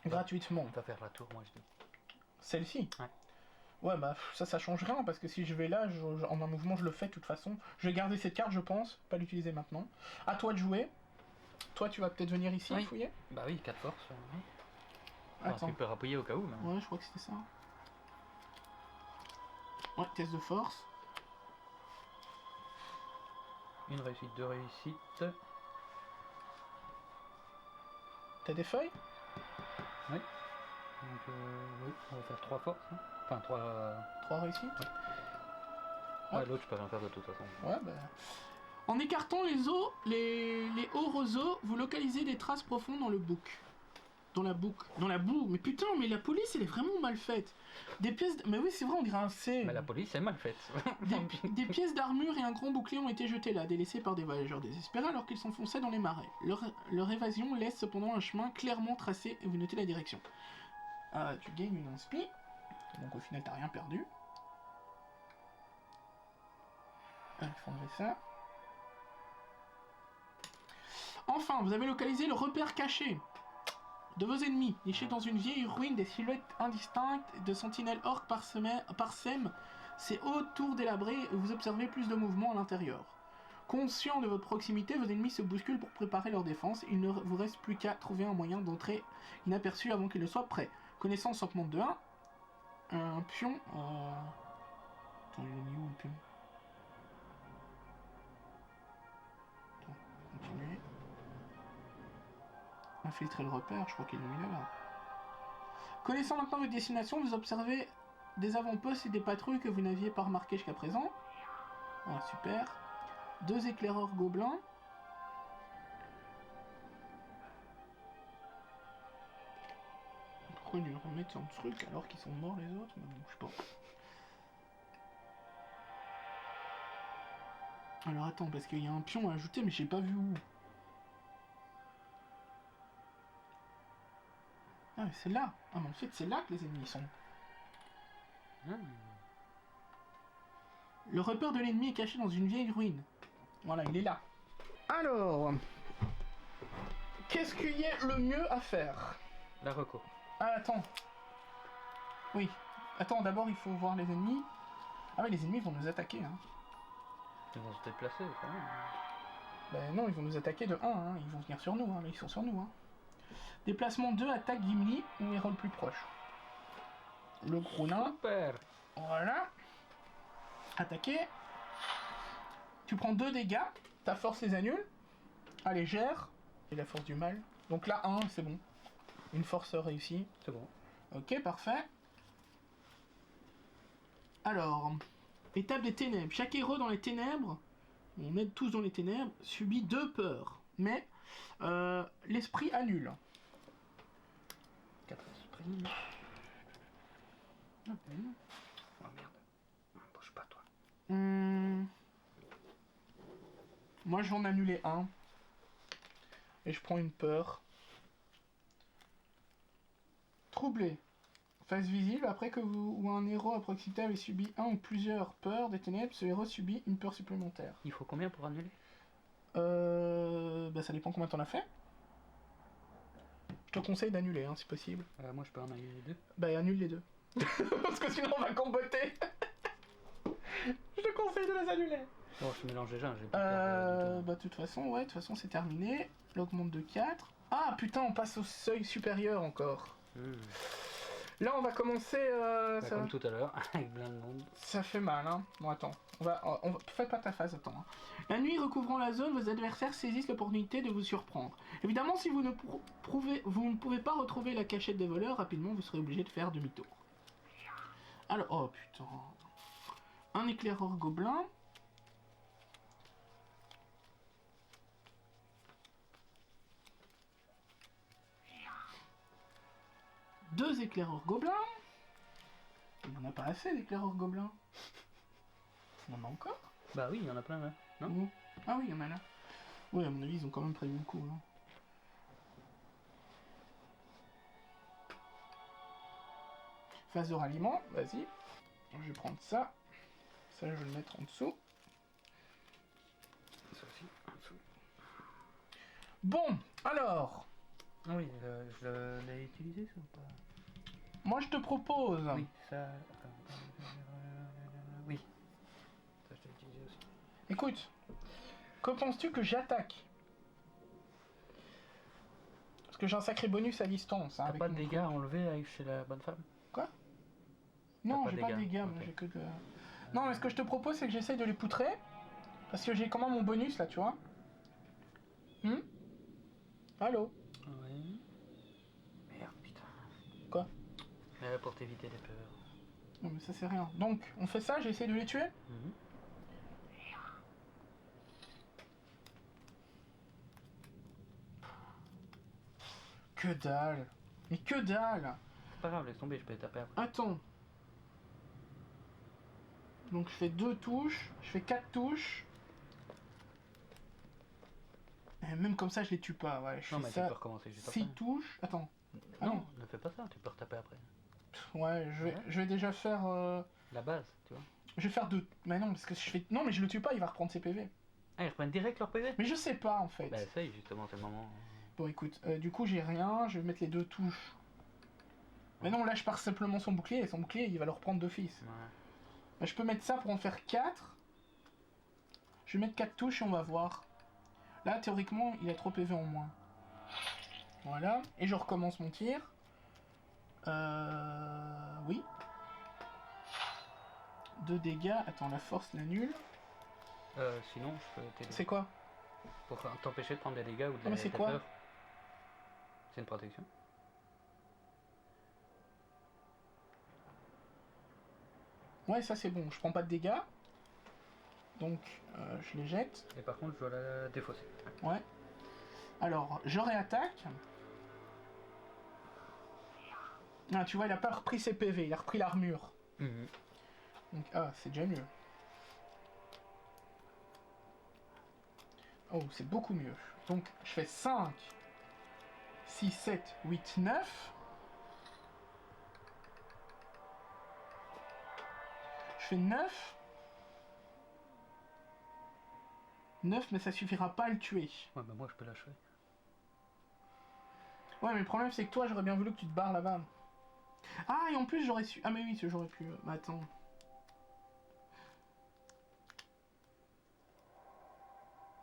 Speaker 1: Gratuitement.
Speaker 3: On va faire la tour, moi je dis.
Speaker 1: Celle-ci?
Speaker 3: Ouais.
Speaker 1: Ouais, bah ça change rien parce que si je vais là, en un mouvement je le fais de toute façon. Je vais garder cette carte, je pense, pas l'utiliser maintenant. À toi de jouer. Toi, tu vas peut-être venir ici
Speaker 3: Oui.
Speaker 1: fouiller?
Speaker 3: Bah oui, 4 forces. Enfin,
Speaker 1: Attends.
Speaker 3: tu peux rappuyer au cas où. Mais...
Speaker 1: Ouais, je crois que c'était ça. Ouais, test de force.
Speaker 3: Une réussite, 2 réussites.
Speaker 1: T'as des feuilles?
Speaker 3: Oui. Donc, oui, on va faire 3 forces. Hein. Enfin, 3.
Speaker 1: 3 réussites?
Speaker 3: Ouais, l'autre, je peux rien faire de toute façon.
Speaker 1: Ouais, bah. En écartant les hauts roseaux, vous localisez des traces profondes dans le bouc. Dans la boue. Mais putain, mais la police, elle est vraiment mal faite. Des pièces. Mais oui, c'est vrai, on dirait un C.
Speaker 3: Mais la police est mal faite.
Speaker 1: Des pièces d'armure et un grand bouclier ont été jetés là, délaissés par des voyageurs désespérés alors qu'ils s'enfonçaient dans les marais. Leur évasion laisse cependant un chemin clairement tracé et vous notez la direction. Tu gagnes une inspi, donc au final t'as rien perdu. Il faut enlever ça. Enfin, vous avez localisé le repère caché de vos ennemis, nichés dans une vieille ruine, des silhouettes indistinctes de sentinelles orques parsèment ces hauts tours délabrées et vous observez plus de mouvement à l'intérieur. Conscient de votre proximité, vos ennemis se bousculent pour préparer leur défense. Il ne vous reste plus qu'à trouver un moyen d'entrer inaperçu avant qu'ils ne soient prêts. Connaissance augmente de 1. Un pion... Attends, il est mis où le pion? Attends, continuer. Infiltrer le repère, je crois qu'ils l'ont mis là-bas. Connaissant maintenant votre destination, vous observez des avant-postes et des patrouilles que vous n'aviez pas remarquées jusqu'à présent. Ah, super. 2 éclaireurs gobelins. Pourquoi lui remettre un truc alors qu'ils sont morts les autres? Mais bon, je sais pas. Alors attends, parce qu'il y a un pion à ajouter, mais j'ai pas vu où. Ah, mais c'est là. Ah, mais en fait, c'est là que les ennemis sont. Le repère de l'ennemi est caché dans une vieille ruine. Voilà, il est là. Alors, qu'est-ce qu'il y a le mieux à faire?
Speaker 3: La reco.
Speaker 1: Ah, attends. Oui. Attends, d'abord, il faut voir les ennemis. Ah oui, les ennemis vont nous attaquer, hein.
Speaker 3: Ils vont se déplacer, quand même.
Speaker 1: Ben non, ils vont nous attaquer de 1, hein. Ils vont venir sur nous, hein. Là, ils sont sur nous, hein. Déplacement 2, attaque Gimli ou héros le plus proche. Le gros nain.
Speaker 3: Super.
Speaker 1: Voilà. Attaquer. Tu prends 2 dégâts. Ta force les annule. Allez, gère. Et la force du mal. Donc là, 1, c'est bon. Une force réussie.
Speaker 3: C'est bon.
Speaker 1: Ok, parfait. Alors, étape des ténèbres. Chaque héros dans les ténèbres, on est tous dans les ténèbres, subit 2 peurs. Mais l'esprit annule.
Speaker 3: 4 esprits. Ah, ben. Oh merde. Bouge pas, toi.
Speaker 1: Moi, je vais en annuler 1. Et je prends une peur. Troublé. Face visible, après que vous ou un héros à proximité avait subi un ou plusieurs peurs des ténèbres, ce héros subit une peur supplémentaire.
Speaker 3: Il faut combien pour annuler?
Speaker 1: Bah ça dépend combien t'en as fait. Je te conseille d'annuler, hein, si possible.
Speaker 3: Moi je peux en annuler 2.
Speaker 1: Bah annule les 2. Parce que sinon on va comboter. Je te conseille de les annuler.
Speaker 3: Bon, je mélange déjà, j'ai pas
Speaker 1: Bah de toute façon, c'est terminé. L'augmente de 4. Ah putain, on passe au seuil supérieur encore. Là, on va commencer.
Speaker 3: Ça... Comme tout à l'heure, avec plein de monde.
Speaker 1: Ça fait mal, hein. Bon, attends. Fais pas ta phase, attends. Hein. La nuit recouvrant la zone, vos adversaires saisissent l'opportunité de vous surprendre. Évidemment, si vous ne pouvez pas retrouver la cachette des voleurs, rapidement, vous serez obligé de faire demi-tour. Alors, oh putain. Un éclaireur gobelin. Deux éclaireurs gobelins. Il n'y en a pas assez d'éclaireurs gobelins. Il y en a encore?
Speaker 3: Bah oui, il y en a plein là. Non?
Speaker 1: Mmh. Ah oui, il y en a là. Oui, à mon avis, ils ont quand même prévu le coup. Hein. Phase de ralliement, vas-y. Je vais prendre ça. Ça, je vais le mettre en dessous.
Speaker 3: Ça aussi, en dessous.
Speaker 1: Bon, alors.
Speaker 3: Ah oui, je l'ai utilisé ça ou pas?
Speaker 1: Moi, je te propose.
Speaker 3: Oui, ça. Oui. Ça, je l'ai utilisé aussi.
Speaker 1: Écoute, que penses-tu que j'attaque? Parce que j'ai un sacré bonus à distance. Hein,
Speaker 3: T'as pas de dégâts à enlever chez la bonne femme?
Speaker 1: Quoi? Non, j'ai pas de dégâts, moi j'ai que de... Non, mais ce que je te propose, c'est que j'essaye de les poutrer. Parce que j'ai quand même mon bonus là, tu vois. Allô?
Speaker 3: Oui. Merde, putain.
Speaker 1: Quoi?
Speaker 3: Pour t'éviter les peurs.
Speaker 1: Non, mais ça c'est rien. Donc, on fait ça, j'essaie de les tuer? Que dalle! Mais que dalle!
Speaker 3: C'est pas grave, laisse tomber, je peux les taper après.
Speaker 1: Attends. Donc je fais 2 touches, je fais 4 touches. Et même comme ça, je les tue pas. Ouais, je
Speaker 3: non,
Speaker 1: fais
Speaker 3: mais
Speaker 1: ça.
Speaker 3: tu peux recommencer juste après.
Speaker 1: 6 touches. Attends. Ah
Speaker 3: non, ne fais pas ça, tu peux retaper après.
Speaker 1: Ouais, je vais déjà faire.
Speaker 3: La base, tu vois.
Speaker 1: Je vais faire 2. Mais non, parce que je fais. Non, mais je le tue pas, il va reprendre ses PV.
Speaker 3: Ah, ils reprennent direct leur PV?
Speaker 1: Mais je sais pas en fait.
Speaker 3: Bah, essaye justement, c'est le moment.
Speaker 1: Bon, écoute, du coup, j'ai rien, je vais mettre les 2 touches. Mais non, là, je pars simplement son bouclier, et son bouclier, il va le reprendre d'office.
Speaker 3: Ouais.
Speaker 1: Bah, je peux mettre ça pour en faire 4. Je vais mettre 4 touches et on va voir. Là, théoriquement, il a 3 PV en moins. Voilà. Et je recommence mon tir. Oui. 2 dégâts. Attends, la force l'annule.
Speaker 3: Sinon, je peux t'aider.
Speaker 1: C'est quoi?
Speaker 3: Pour t'empêcher de prendre des dégâts ou de
Speaker 1: mais c'est quoi?
Speaker 3: peur. C'est une protection.
Speaker 1: Ouais, ça c'est bon. Je prends pas de dégâts. Donc, je les jette.
Speaker 3: Et par contre, je dois la défausser.
Speaker 1: Ouais. Alors, je réattaque. Ah, tu vois, il a pas repris ses PV, il a repris l'armure. Donc, ah, c'est déjà mieux. Oh, c'est beaucoup mieux. Donc, je fais 5, 6, 7, 8, 9. Je fais 9. 9, mais ça suffira pas à le tuer.
Speaker 3: Ouais, bah moi je peux l'achever.
Speaker 1: Ouais, mais le problème c'est que toi, j'aurais bien voulu que tu te barres là-bas. Ah, et en plus, j'aurais su... Ah, mais oui, j'aurais pu... Bah, attends.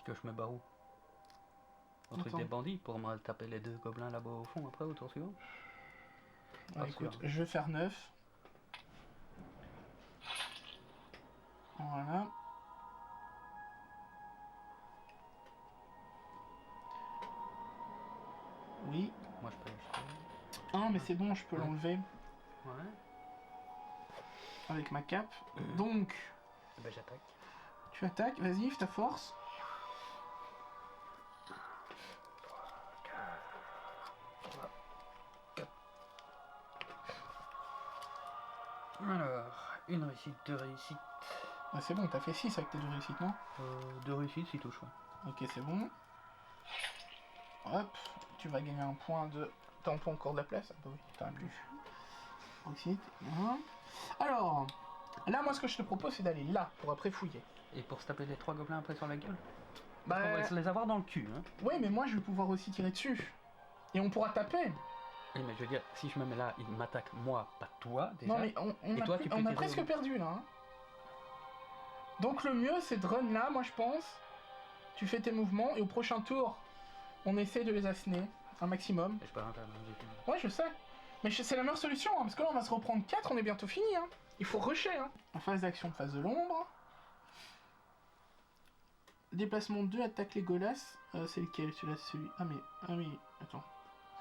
Speaker 3: Que je me barre où? Au truc des bandits pour me taper les 2 gobelins là-bas au fond après au tour suivant.
Speaker 1: Ouais, écoute, je vais faire 9. Voilà. Oui.
Speaker 3: Moi je peux l'acheter.
Speaker 1: Ah, mais c'est bon, je peux l'enlever
Speaker 3: Ouais.
Speaker 1: avec ma cape. Donc,
Speaker 3: Bah j'attaque.
Speaker 1: tu attaques, vas-y, ta force.
Speaker 3: Alors, une réussite, deux réussites.
Speaker 1: Ah, c'est bon, t'as fait 6 avec tes 2 réussites, non?
Speaker 3: Deux réussites, si touche. Ouais.
Speaker 1: Ok, c'est bon. Hop, tu vas gagner un point de... T'as pas encore de la place? Ah bah oui, t'en as plus. Réussite. Alors, là, moi, ce que je te propose, c'est d'aller là, pour après fouiller.
Speaker 3: Et pour se taper les 3 gobelins après sur la gueule?
Speaker 1: Bah...
Speaker 3: On va se les avoir dans le cul, hein.
Speaker 1: Ouais, mais moi, je vais pouvoir aussi tirer dessus. Et on pourra taper.
Speaker 3: Oui, mais je veux dire, si je me mets là, il m'attaque moi, pas toi, déjà.
Speaker 1: Non, mais
Speaker 3: Et toi, tu peux
Speaker 1: on a
Speaker 3: tirer
Speaker 1: presque
Speaker 3: au-
Speaker 1: perdu, là. Hein. Donc, le mieux, c'est de run là, moi, je pense. Tu fais tes mouvements, et au prochain tour, on essaie de les asséner un maximum.
Speaker 3: Et je peux intervenir, j'ai tout.
Speaker 1: Ouais, je sais. Mais c'est la meilleure solution, hein, parce que là, on va se reprendre 4, on est bientôt fini. Hein. Il faut rusher. Hein. En phase d'action, phase de l'ombre. Déplacement 2, attaque les golas. C'est lequel? Celui-là, c'est celui... Ah, mais... Attends.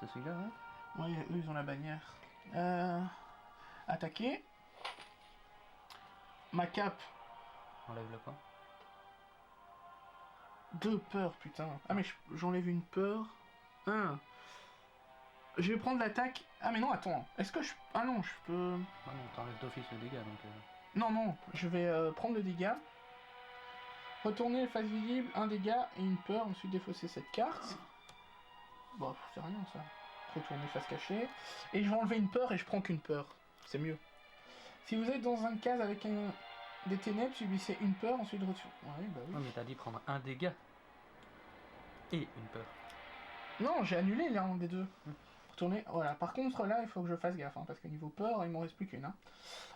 Speaker 3: C'est celui-là, hein?
Speaker 1: Ouais, eux, ils ont la bannière. Attaquer. Ma cape.
Speaker 3: Enlève le point.
Speaker 1: 2 peurs, putain. Ah, mais j'enlève une peur. Je vais prendre l'attaque. Ah, mais non, attends. Est-ce que je... Ah non, je peux...
Speaker 3: Ah non, t'enlèves d'office le dégât, donc...
Speaker 1: Non, non, je vais prendre le dégât. Retourner phase visible, un dégât et une peur. Ensuite défausser cette carte. Bon, c'est rien ça. Retourner face cachée. Et je vais enlever une peur et je prends qu'une peur. C'est mieux. Si vous êtes dans un case avec des ténèbres, subissez une peur, ensuite retour. Ouais, bah oui.
Speaker 3: Non, mais t'as dit prendre un dégât. Et une peur.
Speaker 1: Non, j'ai annulé l'un des deux. Retourner. Voilà. Par contre, là, il faut que je fasse gaffe. Hein, parce que niveau peur, il m'en reste plus qu'une. Hein.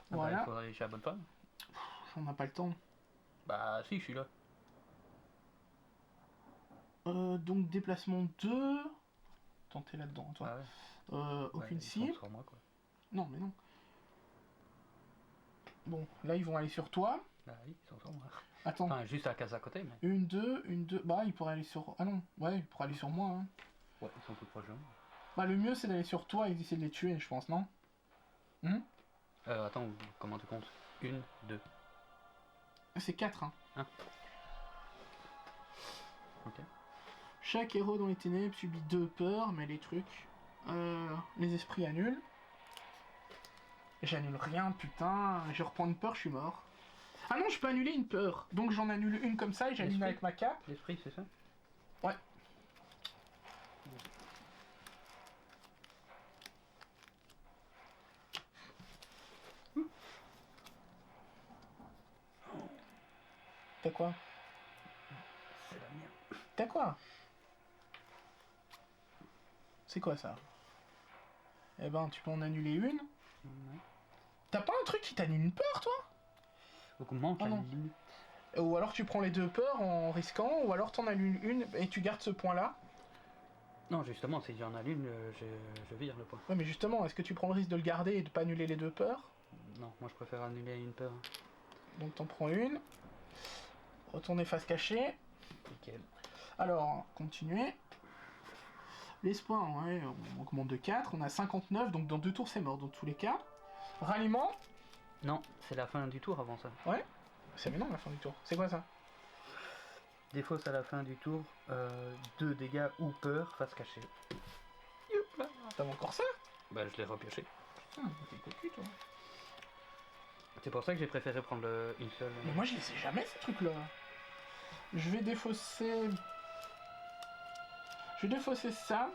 Speaker 1: Voilà.
Speaker 3: Bah, il faudrait réussir à la bonne femme.
Speaker 1: On n'a pas le temps.
Speaker 3: Bah, si, je suis là.
Speaker 1: Donc, déplacement 2. Tentez là-dedans, toi.
Speaker 3: Ah ouais.
Speaker 1: Aucune
Speaker 3: Ils sont
Speaker 1: cible.
Speaker 3: sur moi, quoi.
Speaker 1: Non, mais non. Bon, là, ils vont aller sur toi.
Speaker 3: Ah oui, ils sont sur moi.
Speaker 1: Attends.
Speaker 3: Enfin, juste à la case à côté, mais...
Speaker 1: Une, deux. Bah, ils pourraient aller sur... Ah non, ouais, ils pourraient aller sur moi. Hein.
Speaker 3: Ouais, ils sont tout proches de moi.
Speaker 1: Bah, le mieux, c'est d'aller sur toi et d'essayer de les tuer, je pense, non?
Speaker 3: Attends, comment tu comptes? Une, deux.
Speaker 1: C'est 4, hein.
Speaker 3: Ok.
Speaker 1: Chaque héros dans les ténèbres subit 2 peurs, mais les trucs... les esprits annulent. J'annule rien, putain. Je reprends une peur, je suis mort. Ah non, je peux annuler une peur. Donc j'en annule une comme ça et j'annule
Speaker 3: L'esprit.
Speaker 1: avec ma cape.
Speaker 3: L'esprit, c'est ça?
Speaker 1: Ouais. T'as quoi?
Speaker 3: C'est la mienne.
Speaker 1: T'as quoi? C'est quoi ça? Eh ben, tu peux en annuler une.
Speaker 3: Ouais.
Speaker 1: T'as pas un truc qui t'annule une peur, toi?
Speaker 3: Augmente
Speaker 1: Ah
Speaker 3: la
Speaker 1: non.
Speaker 3: limite.
Speaker 1: Ou alors tu prends les 2 peurs en risquant, ou alors t'en annules une et tu gardes ce point-là.
Speaker 3: Non, justement, si j'en allume, je vire le point.
Speaker 1: Ouais, mais justement, est-ce que tu prends le risque de le garder et de pas annuler les 2 peurs?
Speaker 3: Non, moi je préfère annuler une peur.
Speaker 1: Donc t'en prends une. Retourner face cachée.
Speaker 3: Nickel.
Speaker 1: Alors, continuer. L'espoir, ouais, on augmente de 4. On a 59, donc dans 2 tours c'est mort dans tous les cas. Ralliement.
Speaker 3: Non, c'est la fin du tour avant ça.
Speaker 1: Ouais. C'est maintenant la fin du tour. C'est quoi ça?
Speaker 3: Défausse à la fin du tour, 2 dégâts ou peur, face cachée. Youp.
Speaker 1: T'avais encore ça?
Speaker 3: Bah je l'ai repioché.
Speaker 1: Putain, t'es cocu toi.
Speaker 3: C'est pour ça que j'ai préféré prendre une seule.
Speaker 1: Mais moi je les ai jamais ces trucs-là. Je vais défausser... Je vais défausser ça.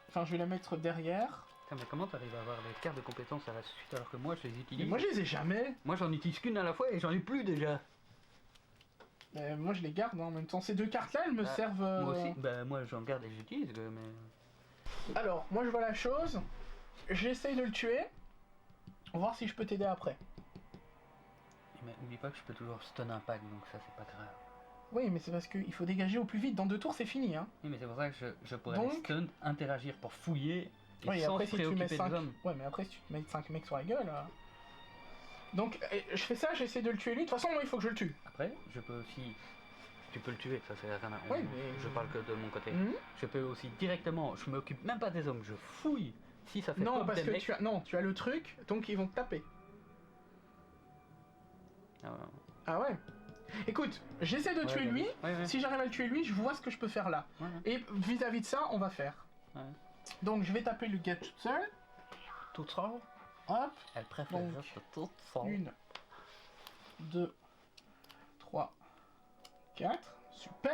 Speaker 1: Enfin, je vais la mettre derrière.
Speaker 3: Putain, mais comment t'arrives à avoir les cartes de compétences à la suite alors que moi je les
Speaker 1: Mais
Speaker 3: utilise?
Speaker 1: moi je les ai jamais.
Speaker 3: Moi j'en utilise qu'une à la fois et j'en ai plus déjà.
Speaker 1: Mais moi je les garde hein, en même temps. Ces 2 cartes-là, elles me
Speaker 3: Ah,
Speaker 1: servent...
Speaker 3: Moi aussi, bah moi j'en garde et j'utilise, mais...
Speaker 1: Alors, moi je vois la chose. J'essaye de le tuer. Voir si je peux t'aider après.
Speaker 3: Mais oublie pas que je peux toujours stun un pack, donc ça c'est pas grave.
Speaker 1: Oui, mais c'est parce qu'il faut dégager au plus vite. Dans 2 tours, c'est fini. Hein.
Speaker 3: Oui, mais c'est pour ça que je pourrais
Speaker 1: Donc-
Speaker 3: les stun, interagir pour fouiller, et
Speaker 1: Ouais, et
Speaker 3: sans
Speaker 1: après,
Speaker 3: se
Speaker 1: si tu mets
Speaker 3: préoccuper
Speaker 1: 5...
Speaker 3: des hommes.
Speaker 1: Ouais, mais après, si tu te mets 5 mecs sur la gueule... Donc, je fais ça, j'essaie de le tuer lui. De toute façon, moi, il faut que je le tue.
Speaker 3: Après, je peux aussi tu peux le tuer, ça c'est rien.
Speaker 1: Oui, mais-
Speaker 3: Je parle que de mon côté.
Speaker 1: Mhm.
Speaker 3: Je peux aussi directement, je m'occupe même pas des hommes, je fouille. Si ça fait
Speaker 1: Non,
Speaker 3: pop
Speaker 1: parce
Speaker 3: des
Speaker 1: que
Speaker 3: mecs.
Speaker 1: tu as le truc, donc ils vont te taper.
Speaker 3: Ah ouais.
Speaker 1: Ah ouais. Écoute, j'essaie de tuer
Speaker 3: bah,
Speaker 1: lui.
Speaker 3: ouais.
Speaker 1: Si j'arrive à le tuer lui, je vois ce que je peux faire là.
Speaker 3: Ouais.
Speaker 1: Et vis-à-vis de ça, on va faire.
Speaker 3: Ouais.
Speaker 1: Donc je vais taper le gars toute seule.
Speaker 3: Toute seule.
Speaker 1: Hop.
Speaker 3: Elle préfère
Speaker 1: Donc,
Speaker 3: rester toute seule.
Speaker 1: 1, 2, 3, 4. Super.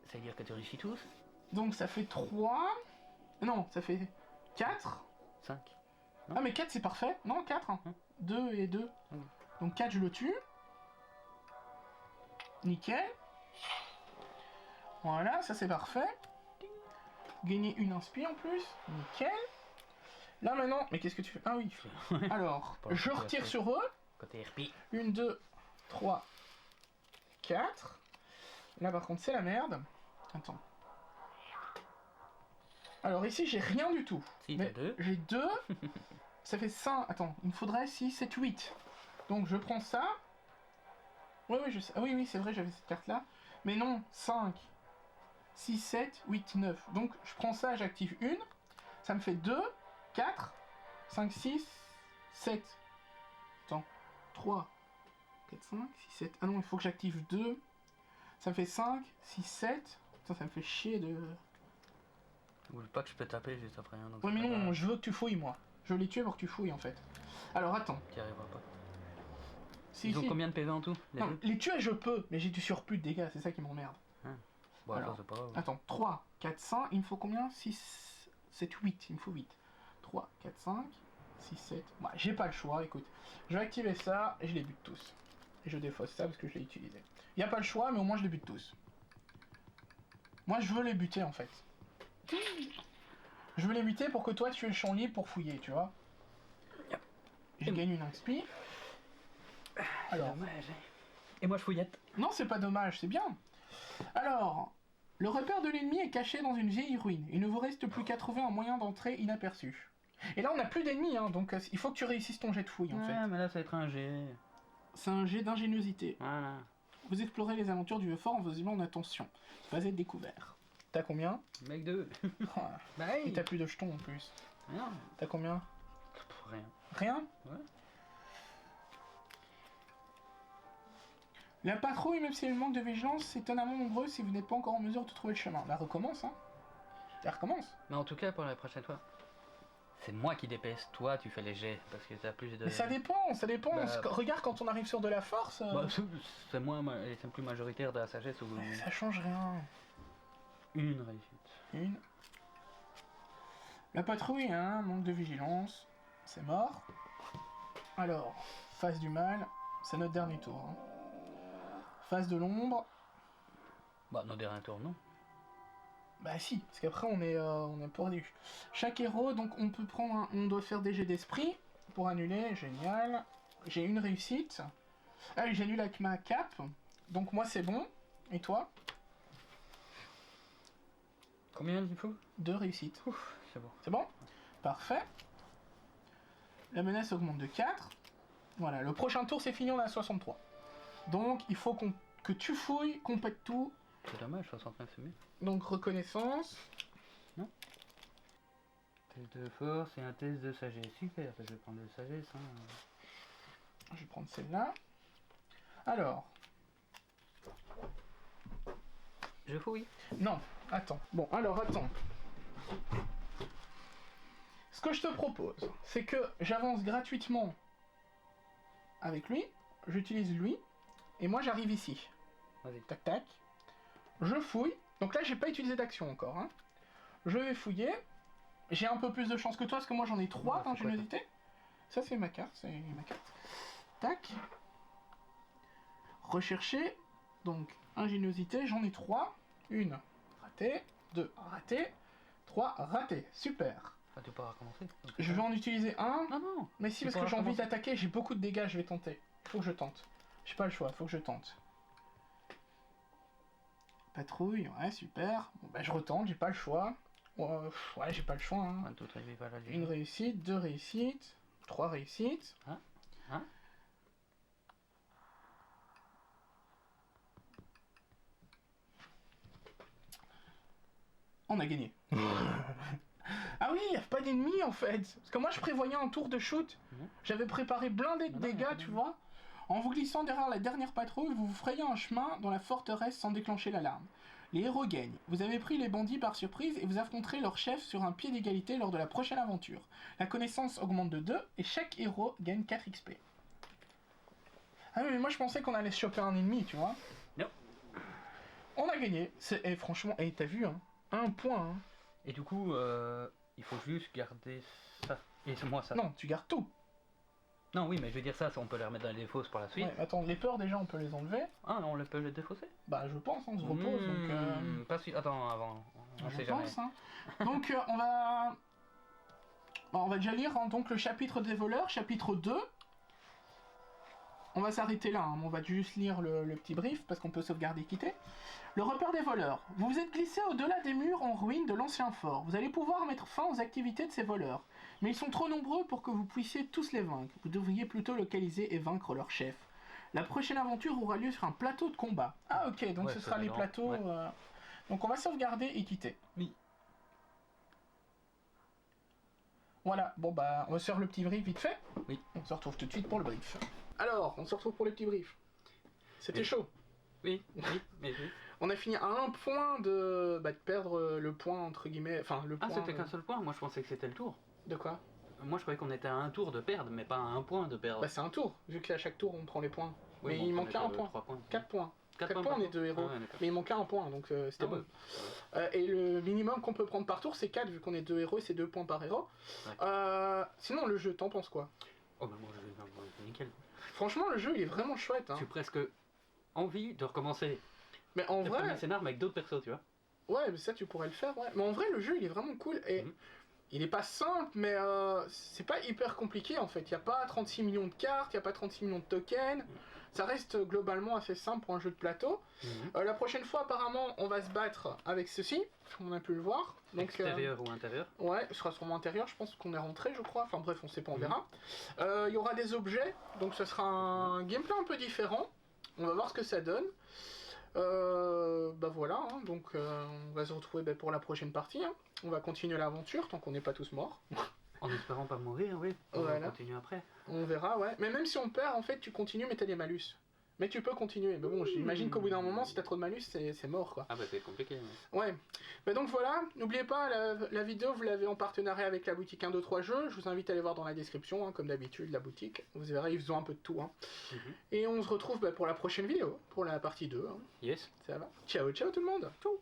Speaker 3: Ça veut dire que tu réussis tous.
Speaker 1: Donc ça fait 3. Non, ça fait 4.
Speaker 3: 5.
Speaker 1: Ah mais 4 c'est parfait. Non, 4. 2 et 2. Donc 4 je le tue. Nickel. Voilà, ça c'est parfait. Gagner une inspi en plus. Nickel. Là maintenant, mais qu'est-ce que tu fais? Ah oui. Alors, je retire sur eux.
Speaker 3: Côté RP.
Speaker 1: 1, 2, 3, 4. Là par contre c'est la merde. Attends. Alors ici j'ai rien du tout.
Speaker 3: Si,
Speaker 1: Mais
Speaker 3: t'as 2.
Speaker 1: j'ai 2. Ça fait 5. Attends, il me faudrait 6, 7, 8. Donc je prends ça. Oui, je sais. Ah oui, c'est vrai, j'avais cette carte là. Mais non, 5, 6, 7, 8, 9. Donc je prends ça, j'active une. Ça me fait 2, 4, 5, 6, 7. Attends. 3, 4, 5, 6, 7. Ah non, il faut que j'active 2. Ça me fait 5, 6, 7. Putain, ça me fait chier de...
Speaker 3: Oublie pas que je peux taper juste après. Hein, donc
Speaker 1: Ouais, mais
Speaker 3: c'est pas
Speaker 1: non,
Speaker 3: grave.
Speaker 1: je veux que tu fouilles, moi. Je veux les tuer pour que tu fouilles, en fait. Alors, attends.
Speaker 3: T'y arriveras pas.
Speaker 1: Si,
Speaker 3: Ils ont
Speaker 1: si.
Speaker 3: combien de PV en tout les
Speaker 1: Non,
Speaker 3: deux
Speaker 1: les tuer, je peux, mais j'ai du surplus de dégâts, c'est ça qui m'emmerde.
Speaker 3: Bon,
Speaker 1: alors,
Speaker 3: ça c'est pas grave.
Speaker 1: Attends, 3, 4, 5, il me faut combien? 6, 7, 8, il me faut 8. 3, 4, 5, 6, 7... Bah, j'ai pas le choix, écoute. Je vais activer ça, et je les bute tous. Et je défausse ça, parce que je l'ai utilisé. Y a pas le choix, mais au moins je les bute tous. Moi, je veux les buter, en fait. Je veux les buter pour que toi, tu aies le champ libre pour fouiller, tu vois. Je gagne une inspi. Alors...
Speaker 3: Dommage. Et moi je fouillette.
Speaker 1: Non, c'est pas dommage, c'est bien. Alors, le repère de l'ennemi est caché dans une vieille ruine. Il ne vous reste plus qu'à trouver un moyen d'entrer inaperçu. Et là, on n'a plus d'ennemis, hein, donc il faut que tu réussisses ton jet de fouille, en fait.
Speaker 3: Ouais, mais là ça va être un G.
Speaker 1: C'est un jet d'ingéniosité.
Speaker 3: Voilà.
Speaker 1: Vous explorez les aventures du fort en faisant attention. Pas être découvert. T'as combien?
Speaker 3: Mec 2.
Speaker 1: Ah,
Speaker 3: Bah
Speaker 1: et t'as plus de jetons en plus.
Speaker 3: rien.
Speaker 1: T'as combien?
Speaker 3: Rien.
Speaker 1: Rien?
Speaker 3: Ouais.
Speaker 1: La patrouille, même si elle manque de vigilance, c'est étonnamment nombreux si vous n'êtes pas encore en mesure de trouver le chemin. Bah recommence, hein. Ça recommence.
Speaker 3: Mais en tout cas pour la prochaine fois, c'est moi qui dépèse. Toi tu fais les jets parce que t'as plus de.
Speaker 1: Mais ça dépend, ça dépend.
Speaker 3: Bah,
Speaker 1: Regarde quand on arrive sur de la force.
Speaker 3: Bah, c'est moins, c'est plus majoritaire de la sagesse ou
Speaker 1: Ça change rien.
Speaker 3: une réussite.
Speaker 1: Une. La patrouille, hein, manque de vigilance. C'est mort. Alors, face du mal, c'est notre dernier tour. Hein. Face de l'ombre,
Speaker 3: Bah nos derniers tours non.
Speaker 1: bah si, parce qu'après on est perdu. Chaque héros, donc on peut prendre on doit faire des jets d'esprit pour annuler, génial. J'ai une réussite. Ah oui, j'annule avec ma cape. Donc moi c'est bon. Et toi?
Speaker 3: Combien il faut?
Speaker 1: 2 réussites.
Speaker 3: Ouf, c'est bon.
Speaker 1: C'est bon? Parfait. La menace augmente de 4. Voilà, le prochain tour c'est fini, on est à 63. Donc il faut que tu fouilles, qu'on pète tout.
Speaker 3: C'est dommage, 69 c'est mieux.
Speaker 1: Donc reconnaissance.
Speaker 3: Test de force et un test de sagesse. Super, je vais prendre de sagesse. Hein.
Speaker 1: Je vais prendre celle-là. Alors.
Speaker 3: Je fouille.
Speaker 1: Non, attends. Bon, alors attends. Ce que je te propose, c'est que j'avance gratuitement avec lui, j'utilise lui, et moi j'arrive ici.
Speaker 3: Vas-y.
Speaker 1: Tac tac. Je fouille. Donc là j'ai pas utilisé d'action encore. Hein. Je vais fouiller. J'ai un peu plus de chance que toi parce que moi j'en ai 3
Speaker 3: Ouais, c'est
Speaker 1: d'ingéniosité. Ça c'est ma carte, Tac. Rechercher. Donc ingéniosité, j'en ai 3. 1 ratée, 2 ratée, 3 ratée. Super.
Speaker 3: Ah, tu pourras recommencer. Donc,
Speaker 1: Je vais en utiliser un.
Speaker 3: Non, non.
Speaker 1: Mais si,
Speaker 3: Tu
Speaker 1: parce que
Speaker 3: pourras
Speaker 1: j'ai envie
Speaker 3: recommencer.
Speaker 1: d'attaquer, j'ai beaucoup de dégâts, je vais tenter. Faut que je tente. J'ai pas le choix, faut que je tente. Patrouille, ouais, super. Bon, bah je retente, j'ai pas le choix. Ouais, j'ai pas le choix. Hein.
Speaker 3: Un tout arrivé à la
Speaker 1: Une réussite, 2 réussites, 3 réussites.
Speaker 3: Hein?
Speaker 1: On a gagné. Ah oui, il n'y a pas d'ennemis en fait. Parce que moi je prévoyais un tour de shoot. J'avais préparé blindé de dégâts, tu vois. En vous glissant derrière la dernière patrouille, vous vous frayez un chemin dans la forteresse sans déclencher l'alarme. Les héros gagnent. Vous avez pris les bandits par surprise et vous affronterez leur chef sur un pied d'égalité lors de la prochaine aventure. La connaissance augmente de 2 et chaque héros gagne 4 XP. Ah oui, mais moi je pensais qu'on allait choper un ennemi, tu vois.
Speaker 3: Non.
Speaker 1: On a gagné. Et franchement, t'as vu, hein, 1 point. Hein.
Speaker 3: Et du coup, il faut juste garder ça. Et moi ça.
Speaker 1: Non, tu gardes tout.
Speaker 3: Non, oui, mais je veux dire ça, on peut les remettre dans les défausses par la suite.
Speaker 1: Ouais, attends, les peurs déjà, on peut les enlever.
Speaker 3: Ah non, on peut les défausser.
Speaker 1: Bah, je pense, on se repose. Donc,
Speaker 3: Pas si. Attends, avant. On sait
Speaker 1: je
Speaker 3: jamais.
Speaker 1: pense, hein. Donc, on va déjà lire hein, donc le chapitre des voleurs, chapitre 2. On va s'arrêter là, hein. On va juste lire le petit brief parce qu'on peut sauvegarder et quitter. Le repère des voleurs. Vous vous êtes glissé au-delà des murs en ruine de l'ancien fort. Vous allez pouvoir mettre fin aux activités de ces voleurs. Mais ils sont trop nombreux pour que vous puissiez tous les vaincre. Vous devriez plutôt localiser et vaincre leur chef. La prochaine aventure aura lieu sur un plateau de combat. Ah ok, donc
Speaker 3: Ouais,
Speaker 1: ce sera les
Speaker 3: d'accord.
Speaker 1: plateaux...
Speaker 3: Ouais.
Speaker 1: Donc on va sauvegarder et quitter.
Speaker 3: Oui.
Speaker 1: Voilà, bon bah on va se faire le petit brief vite fait.
Speaker 3: Oui.
Speaker 1: On se retrouve tout de suite pour le brief. Alors, on se retrouve pour le petit brief. C'était
Speaker 3: Oui.
Speaker 1: chaud.
Speaker 3: Oui, oui, mais oui.
Speaker 1: On a fini à 1 point de perdre le point entre guillemets... Enfin, le
Speaker 3: Ah,
Speaker 1: point...
Speaker 3: c'était qu'un seul point. Moi, je pensais que c'était le tour.
Speaker 1: De quoi?
Speaker 3: Moi, je croyais qu'on était à un tour de perdre, mais pas à un point de perdre.
Speaker 1: Bah c'est un tour, vu qu'à chaque tour on prend les points.
Speaker 3: Oui,
Speaker 1: Mais
Speaker 3: bon,
Speaker 1: il
Speaker 3: on
Speaker 1: manquait
Speaker 3: était
Speaker 1: un point.
Speaker 3: 3 points.
Speaker 1: 4 points. 4
Speaker 3: 4
Speaker 1: points, on est 2 héros.
Speaker 3: Ah, ouais, d'accord.
Speaker 1: Mais il manquait un point, donc c'était
Speaker 3: Ah,
Speaker 1: bon.
Speaker 3: ouais.
Speaker 1: Et le minimum qu'on peut prendre par tour, c'est 4, vu qu'on est 2 héros, et c'est 2 points par héros. Sinon, le jeu, t'en penses quoi?
Speaker 3: Oh, bah moi, je vais nickel.
Speaker 1: Franchement, le jeu, il est vraiment chouette. Hein.
Speaker 3: J'ai presque envie de recommencer
Speaker 1: Mais en
Speaker 3: le
Speaker 1: vrai...
Speaker 3: premier scénar, mais avec d'autres persos, tu vois.
Speaker 1: Ouais, mais ça, tu pourrais le faire, ouais. Mais en vrai, le jeu, il est vraiment cool. Et il est pas simple, mais c'est pas hyper compliqué, en fait. Il n'y a pas 36 millions de cartes, il n'y a pas 36 millions de tokens. Ça reste globalement assez simple pour un jeu de plateau. La prochaine fois, apparemment, on va se battre avec ceci, on a pu le voir. Donc,
Speaker 3: Extérieur ou intérieur?
Speaker 1: Ouais, ce sera sûrement intérieur, je pense qu'on est rentré, je crois. Enfin bref, on sait pas, on verra. Il y aura des objets, donc ce sera un gameplay un peu différent. On va voir ce que ça donne. Bah voilà, hein, donc on va se retrouver pour la prochaine partie. Hein. On va continuer l'aventure tant qu'on n'est pas tous morts.
Speaker 3: En espérant pas mourir, oui. On va continuer après.
Speaker 1: On verra, ouais. Mais même si on perd, en fait, tu continues, mais t'as des malus. Mais tu peux continuer. Mais bon, j'imagine qu'au bout d'un moment, si t'as trop de malus, c'est mort, quoi.
Speaker 3: Ah bah c'est compliqué.
Speaker 1: Ouais. Mais donc voilà, n'oubliez pas, la vidéo, vous l'avez en partenariat avec la boutique 1, 2, 3 jeux. Je vous invite à aller voir dans la description, hein, comme d'habitude, la boutique. Vous verrez, ils font un peu de tout. Hein. Et on se retrouve pour la prochaine vidéo, pour la partie 2. Hein.
Speaker 3: Yes.
Speaker 1: Ça va. Ciao, ciao tout le monde. Ciao.